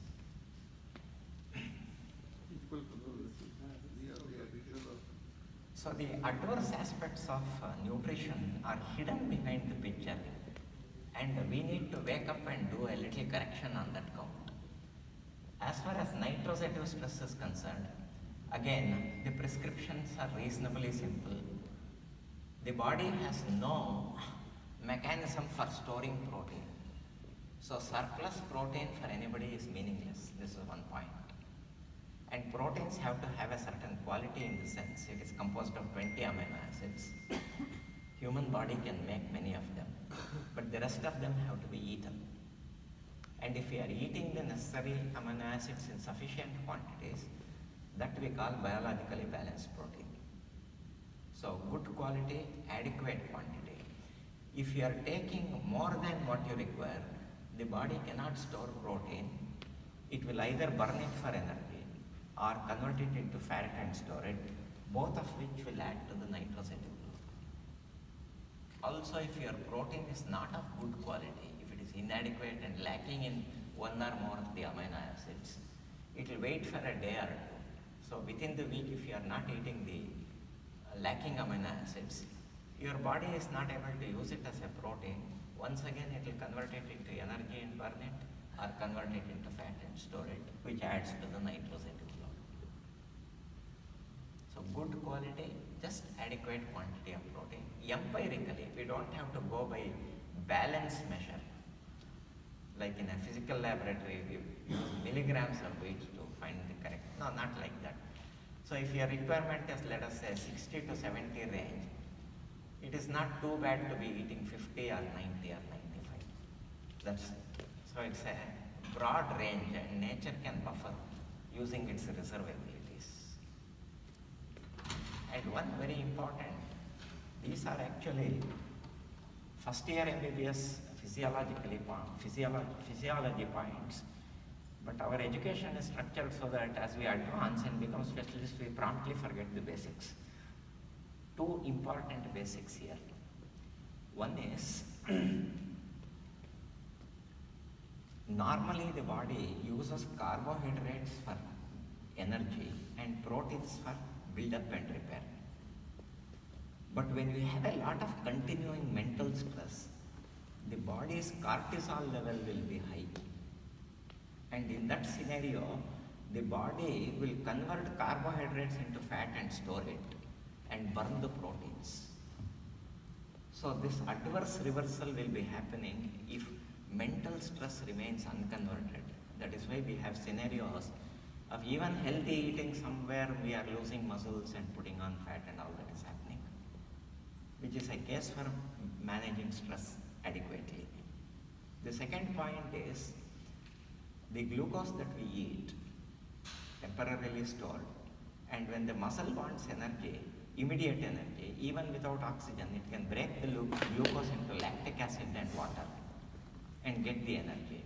So the adverse aspects of nutrition are hidden behind the picture, and we need to wake up and do a little correction on that count. As far as nitrosative stress is concerned, again, the prescriptions are reasonably simple. The body has no mechanism for storing protein. So surplus protein for anybody is meaningless. This is one point. And proteins have to have a certain quality in the sense it is composed of 20 amino acids. Human body can make many of them, but the rest of them have to be eaten. And if we are eating the necessary amino acids in sufficient quantities, that we call biologically balanced protein. So good quality, adequate quantity. If you are taking more than what you require, the body cannot store protein. It will either burn it for energy or convert it into fat and store it, both of which will add to the nitrosative load. Also, if your protein is not of good quality, if it is inadequate and lacking in one or more of the amino acids, it will wait for a day or two. So within the week, if you are not eating the lacking amino acids, your body is not able to use it as a protein. Once again, it will convert it into energy and burn it, or convert it into fat and store it, which adds to the nitrosative load. So good quality, just adequate quantity of protein. Empirically, we don't have to go by balance measure. Like in a physical laboratory, we use milligrams of weight to find the correct. No, not like that. So if your requirement is, let us say, 60 to 70 range, it is not too bad to be eating 50 or 90 or 95. That's it. So it's a broad range, and nature can buffer using its reserve abilities. And one very important, these are actually first year MBBS physiology points, but our education is structured so that as we advance and become specialists, we promptly forget the basics. Two important basics here. One is, normally the body uses carbohydrates for energy and proteins for build-up and repair. But when we have a lot of continuing mental stress, the body's cortisol level will be high. And in that scenario, the body will convert carbohydrates into fat and store it and burn the proteins. So this adverse reversal will be happening if mental stress remains unconverted. That is why we have scenarios of even healthy eating, somewhere we are losing muscles and putting on fat, and all that is happening, which is a case for managing stress adequately. The second point is, the glucose that we eat temporarily stored, and when the muscle wants energy, immediate energy, even without oxygen, it can break the glucose into lactic acid and water and get the energy.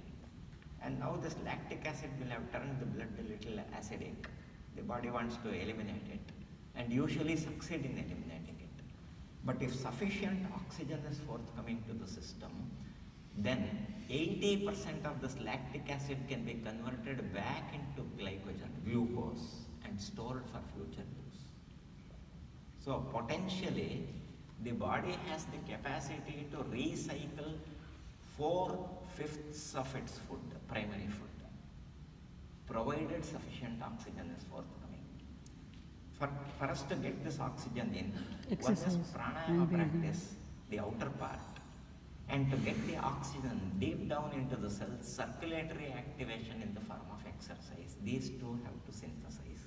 And now this lactic acid will have turned the blood a little acidic. The body wants to eliminate it and usually succeed in eliminating it. But if sufficient oxygen is forthcoming to the system, then 80% of this lactic acid can be converted back into glycogen, glucose, and stored for future use. So potentially, the body has the capacity to recycle 4/5 of its food, primary food, provided sufficient oxygen is forthcoming. For us to get this oxygen in, one is pranayama practice, the outer part, and to get the oxygen deep down into the cells, circulatory activation in the form of exercise. These two have to synthesize,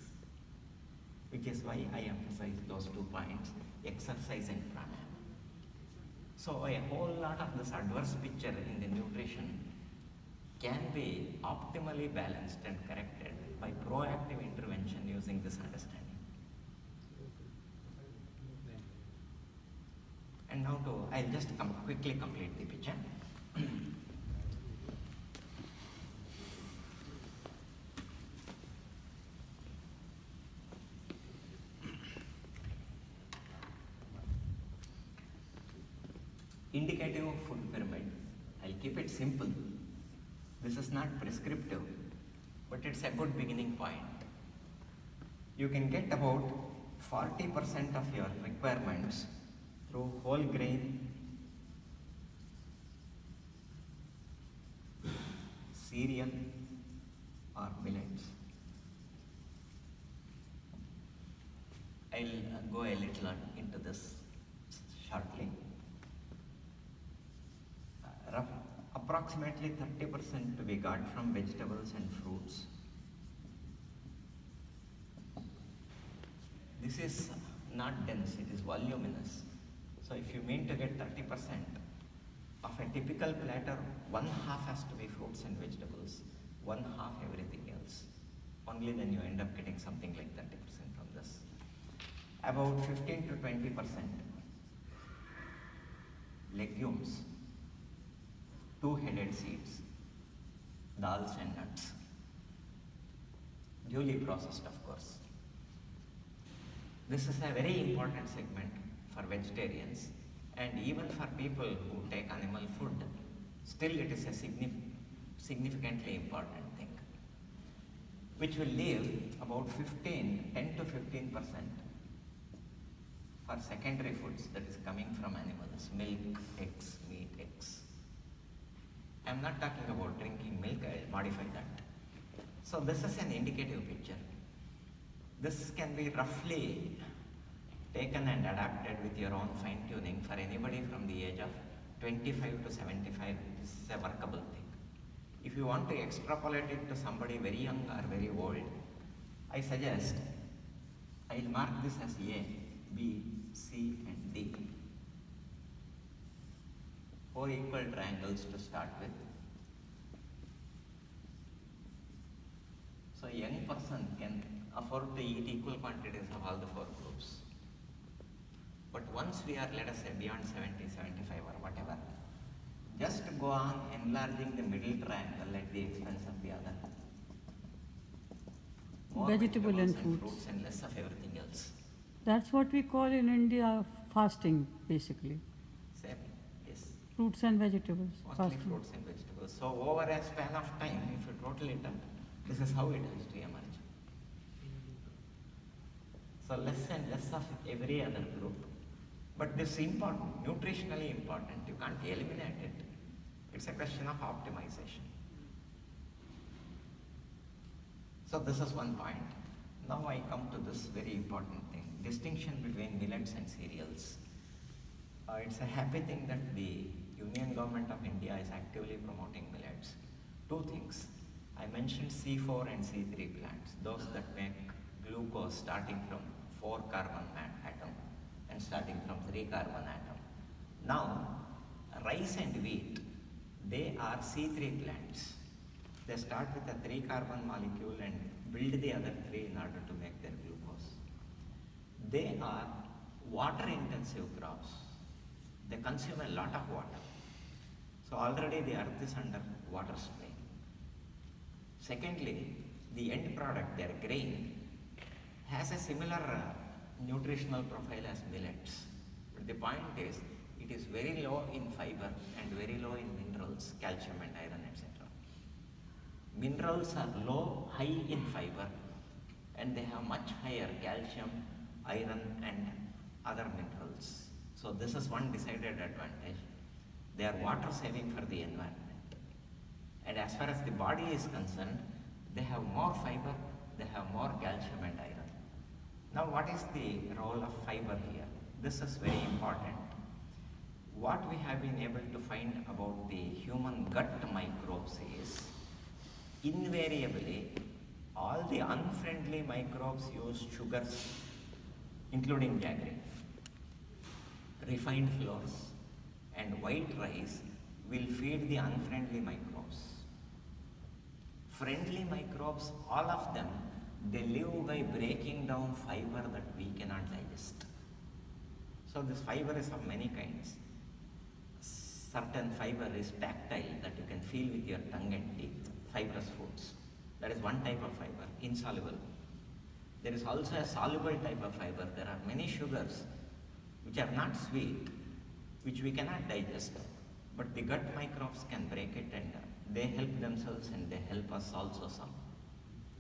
which is why I emphasize those 2 points, exercise and pranayama. So a whole lot of this adverse picture in the nutrition can be optimally balanced and corrected by proactive intervention using this understanding. And now I'll just quickly complete the picture. indicative food pyramid. I'll keep it simple. This is not prescriptive, but it's a good beginning point. You can get about 40% of your requirements through whole grain, cereal, or millets. I'll go a little into this shortly. Approximately 30% to be got from vegetables and fruits. This is not dense, it is voluminous. So if you mean to get 30% of a typical platter, one half has to be fruits and vegetables, one half everything else. Only then you end up getting something like 30% from this. About 15 to 20% legumes, two-headed seeds, dals and nuts, duly processed of course. This is a very important segment for vegetarians and even for people who take animal food. Still it is a significantly important thing, which will leave about 10 to 15% for secondary foods that is coming from animals, milk, eggs, meat, eggs. I'm not talking about drinking milk, I'll modify that. So this is an indicative picture. This can be roughly taken and adapted with your own fine tuning for anybody from the age of 25 to 75. This is a workable thing. If you want to extrapolate it to somebody very young or very old, I suggest I'll mark this as A, B, C and D. 4 equal triangles to start with. So a young person can afford to eat equal quantities of all the 4 groups. But once we are, let us say, beyond 70, 75 or whatever, just go on enlarging the middle triangle at the expense of the other. More Vegetable and vegetables fruits. and less of everything else. That's what we call in India fasting, basically. Same, yes. Fruits and vegetables. Mostly Fasting. fruits and vegetables. So over a span of time, if you total it up, this is how it has to emerge. So less and less of every other group. But this is important, nutritionally important. You can't eliminate it. It's a question of optimization. So this is one point. Now I come to this very important thing, distinction between millets and cereals. It's a happy thing that the Union Government of India is actively promoting millets. 2 things. I mentioned C4 and C3 plants, those that make glucose starting from 4 carbon atom and starting from 3 carbon atom. Now, rice and wheat, they are C3 plants. They start with a 3 carbon molecule and build the other 3 in order to make their glucose. They are water intensive crops. They consume a lot of water. So already the earth is under water strain. Secondly, the end product, their grain, has a similar nutritional profile as millets. But the point is, it is very low in fiber and very low in minerals, calcium and iron, etc. Minerals are low, high in fiber, and they have much higher calcium, iron and other minerals. So this is one decided advantage. They are water saving for the environment. And as far as the body is concerned, they have more fiber, they have more calcium and iron. Now what is the role of fiber here? This is very important. What we have been able to find about the human gut microbes is, invariably, all the unfriendly microbes use sugars, including jaggery, refined flours, and white rice will feed the unfriendly microbes. Friendly microbes, all of them, they live by breaking down fiber that we cannot digest. So this fiber is of many kinds. Certain fiber is tactile, that you can feel with your tongue and teeth, fibrous foods. That is one type of fiber, insoluble. There is also a soluble type of fiber. There are many sugars which are not sweet, which we cannot digest, but the gut microbes can break it and they help themselves and they help us also some.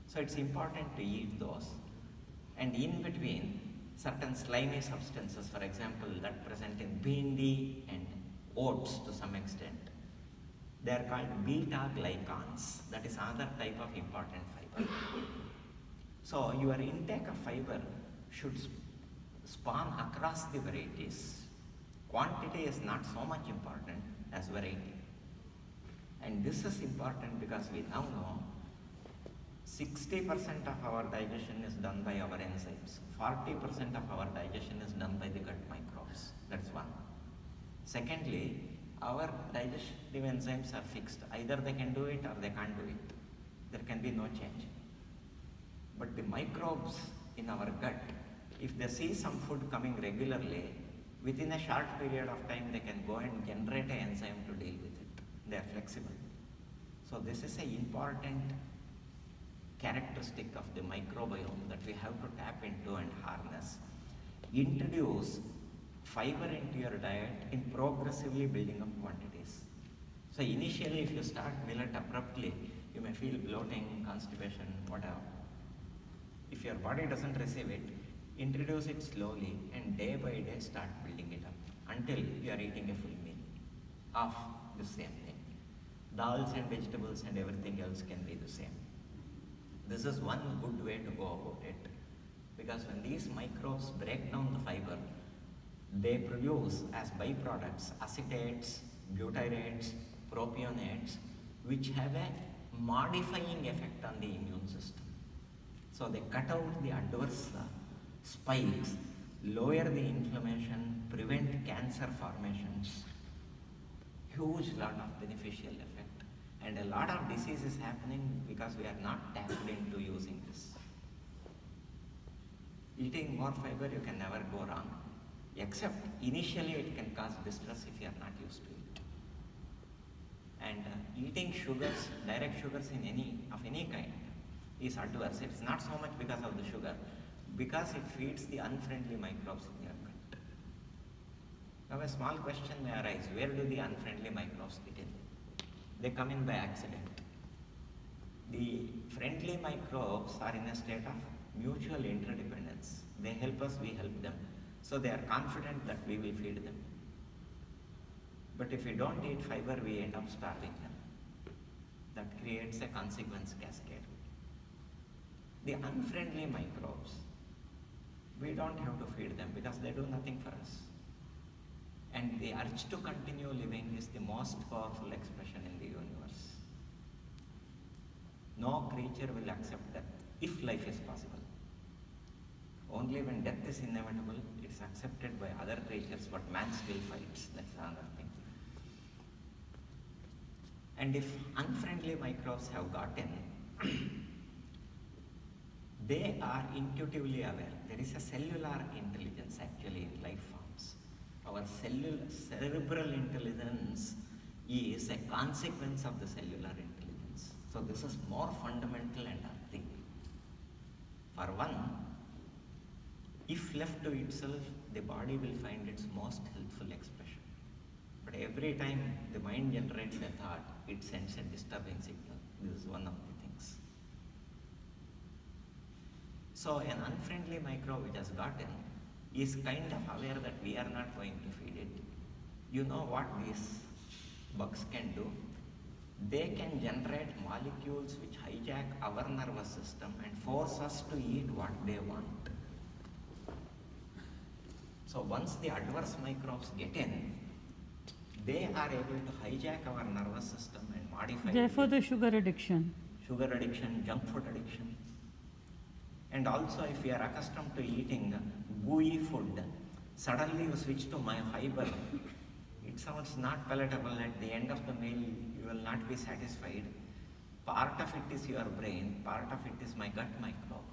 So it's important to eat those. And in between, certain slimy substances, for example, that present in bhindi and oats to some extent, they are called beta glycans. That is another type of important fiber. So your intake of fiber should span across the varieties. Quantity is not so much important as variety. And this is important because we now know 60% of our digestion is done by our enzymes. 40% of our digestion is done by the gut microbes. That's one. Secondly, our digestive enzymes are fixed. Either they can do it or they can't do it. There can be no change. But the microbes in our gut, if they see some food coming regularly, within a short period of time they can go and generate an enzyme to deal with it. They are flexible. So this is an important characteristic of the microbiome that we have to tap into and harness. Introduce fiber into your diet in progressively building up quantities. So initially if you start millet abruptly, you may feel bloating, constipation, whatever. If your body doesn't receive it, introduce it slowly and day by day start building it up until you are eating a full meal of the same thing. Dals and vegetables and everything else can be the same. This is one good way to go about it, because when these microbes break down the fiber, they produce as byproducts acetates, butyrates, propionates, which have a modifying effect on the immune system. So they cut out the adverse spikes, lower the inflammation, prevent cancer formations. Huge lot of beneficial effect. And a lot of disease is happening because we are not tapped into using this. Eating more fiber, you can never go wrong, except initially it can cause distress if you are not used to it. And eating sugars, direct sugars in any kind is adverse. It's not so much because of the sugar, because it feeds the unfriendly microbes in your gut. Now a small question may arise, where do the unfriendly microbes get in? They come in by accident. The friendly microbes are in a state of mutual interdependence. They help us, we help them. So they are confident that we will feed them. But if we don't eat fiber, we end up starving them. That creates a consequence cascade. The unfriendly microbes, we don't have to feed them because they do nothing for us. And the urge to continue living is the most powerful expression in the universe. No creature will accept death if life is possible. Only when death is inevitable, it is accepted by other creatures, but man still fights. That's another thing. And if unfriendly microbes have got in, they are intuitively aware. There is a cellular intelligence actually in life forms. Our cerebral intelligence is a consequence of the cellular intelligence. So this is more fundamental and earthy. For one, if left to itself, the body will find its most helpful expression. But every time the mind generates a thought, it sends a disturbing signal. This is one of the things. So an unfriendly microbe which has gotten is kind of aware that we are not going to feed it. You know what these bugs can do? They can generate molecules which hijack our nervous system and force us to eat what they want. So once the adverse microbes get in, they are able to hijack our nervous system and modify Therefore, it. the sugar addiction. Sugar addiction, junk food addiction. And also if you are accustomed to eating gooey food, suddenly you switch to my fiber, it sounds not palatable. At the end of the meal, you will not be satisfied. Part of it is your brain, part of it is my gut microbe.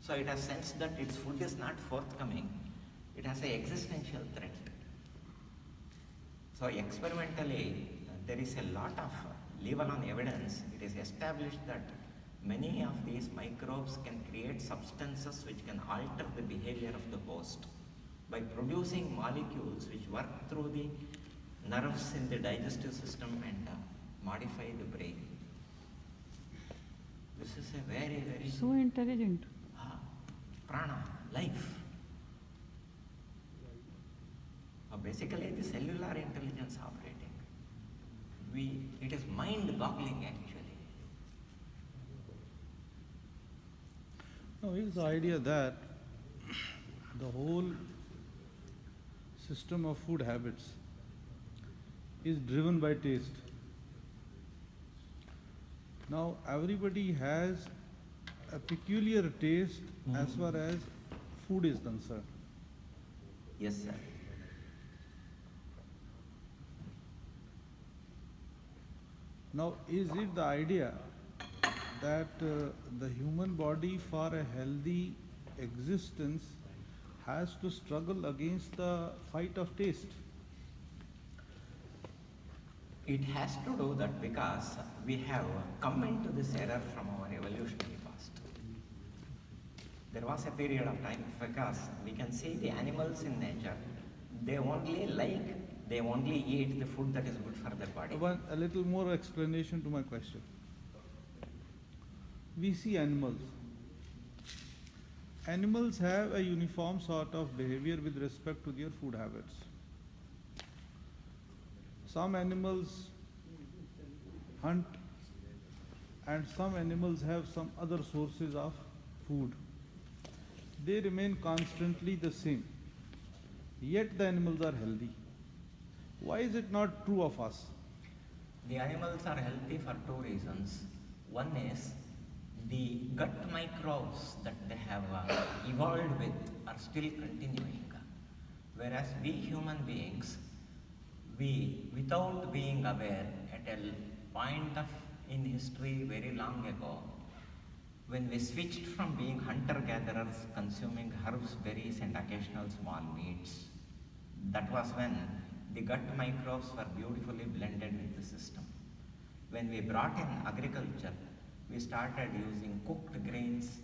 So it has sensed that its food is not forthcoming. It has an existential threat. So experimentally, there is a lot of level-on evidence. It is established that many of these microbes can create substances which can alter the behavior of the host. by producing molecules which work through the nerves in the digestive system and modify the brain. This is a very, very So intelligent. prana, life. Basically, the cellular intelligence operating. It is mind-boggling actually. No, it's the idea that the whole system of food habits is driven by taste. Now, everybody has a peculiar taste as far as food is concerned. Yes, sir. Now, is it the idea that the human body for a healthy existence has to struggle against the fight of taste? It has to do that because we have come into this error from our evolutionary past. There was a period of time because we can see the animals in nature, they only eat the food that is good for their body. A little more explanation to my question. We see animals. Animals have a uniform sort of behavior with respect to their food habits. Some animals hunt and some animals have some other sources of food. They remain constantly the same. Yet the animals are healthy. Why is it not true of us? The animals are healthy for two reasons. One is the gut microbes that they have evolved with are still continuing. Whereas we human beings, without being aware, at a point in history very long ago, when we switched from being hunter-gatherers, consuming herbs, berries and occasional small meats, that was when the gut microbes were beautifully blended with the system. When we brought in agriculture, we started using cooked grains,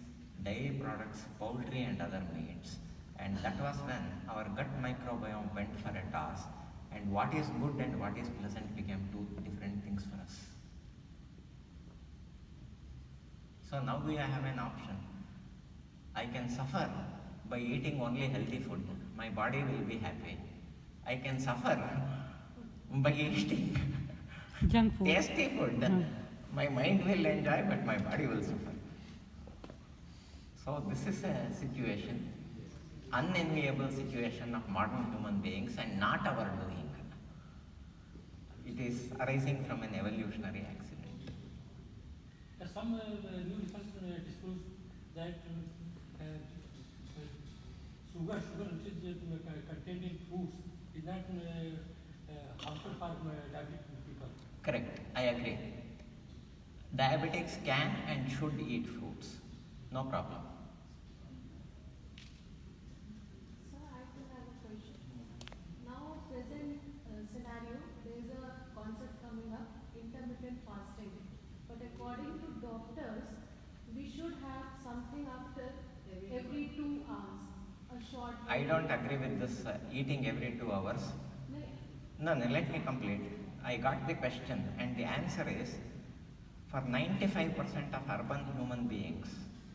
dairy products, poultry and other meats. And that was when our gut microbiome went for a toss, and what is good and what is pleasant became two different things for us. So now we have an option. I can suffer by eating only healthy food. My body will be happy. I can suffer by eating Junk food. tasty food. My mind will enjoy, but my body will suffer. So this is a situation, unenviable situation of modern human beings and not our doing. It is arising from an evolutionary accident. Some new research disclosed that sugar which is contained in foods is not harmful for diabetic people. Correct, I agree. Diabetics can and should eat fruits, no problem. Sir, I do have a question. Now, present scenario, there is a concept coming up, intermittent fasting. But according to doctors, we should have something after every 2 hours, a short. I don't agree with this eating every 2 hours. No, let me complete. I got the question, and the answer is for 95% of urban human beings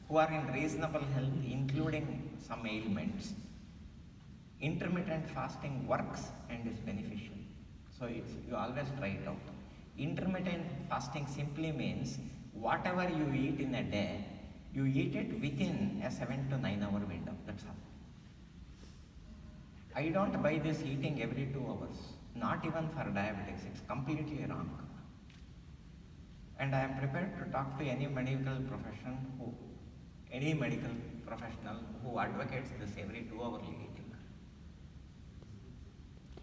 who are in reasonable health, including some ailments, intermittent fasting works and is beneficial. So you always try it out. Intermittent fasting simply means whatever you eat in a day, you eat it within a 7 to 9 hour window. That's all. I don't buy this eating every 2 hours. Not even for diabetics. It's completely wrong. And I am prepared to talk to any medical professional who advocates this every 2 hourly eating.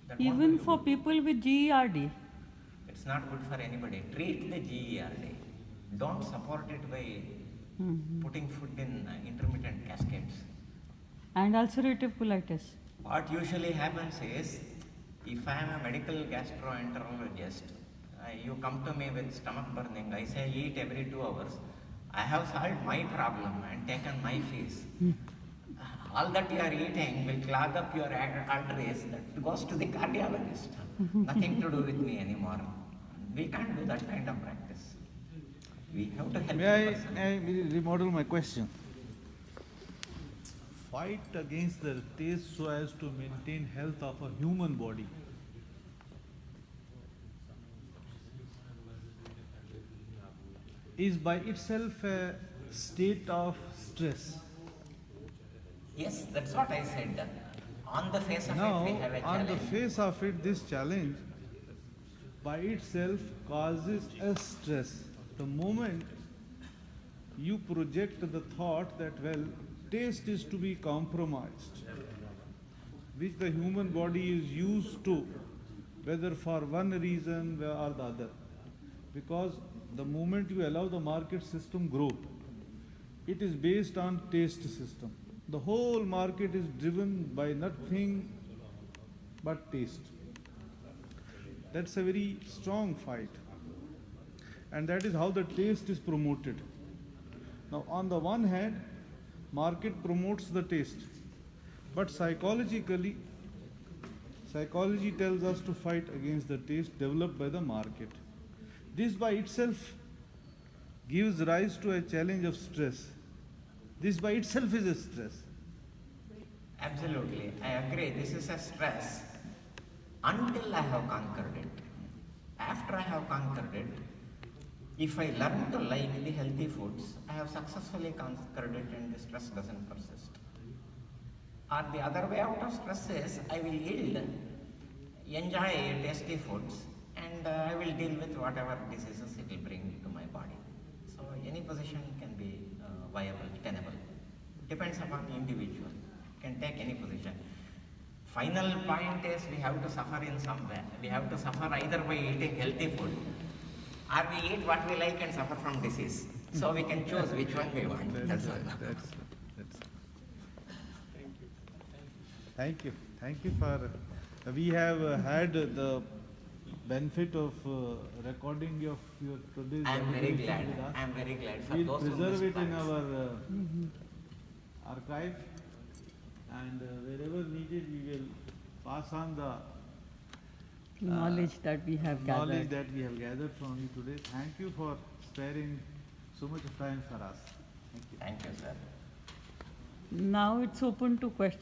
That won't Even do for good. people with GERD. It's not good for anybody. Treat the GERD. Don't support it by putting food in intermittent cascades. And ulcerative colitis. What usually happens is, if I am a medical gastroenterologist, you come to me with stomach burning, I say eat every 2 hours. I have solved my problem and taken my fees. all that you are eating will clog up your arteries. That goes to the cardiologist. Nothing to do with me anymore. We can't do that kind of practice. We have to help the May person. I remodel my question? Fight against the taste so as to maintain health of a human body. Is by itself a state of stress. Yes, that's what I said. On the face of Now, it, we have a on the challenge. face of it, this challenge by itself causes a stress. The moment you project the thought that, well, taste is to be compromised, which the human body is used to, whether for one reason or the other. Because the moment you allow the market system grow, it is based on taste system. The whole market is driven by nothing but taste. That's a very strong fight. And that is how the taste is promoted. Now, on the one hand, market promotes the taste. But psychology tells us to fight against the taste developed by the market. This by itself gives rise to a challenge of stress. This by itself is a stress. Absolutely, I agree. This is a stress until I have conquered it. After I have conquered it, if I learn to like the healthy foods, I have successfully conquered it and the stress doesn't persist. Or the other way out of stress is I will yield, enjoy tasty foods, and I will deal with whatever diseases it will bring to my body. So any position can be viable, tenable. Depends upon the individual. Can take any position. Final point is we have to suffer in some way. We have to suffer either by eating healthy food or we eat what we like and suffer from disease. So we can choose which one we want. That's all. Thank you. Thank you for. We have had the benefit of recording of your today's. I am very glad. with us. I am very glad for We'll those who preserve missed it in parts. our archive, and wherever needed, we will pass on the Knowledge that we have knowledge gathered. that we have gathered from you today. Thank you for sparing so much time for us. Thank you. Thank you, sir. Now it's open to questions.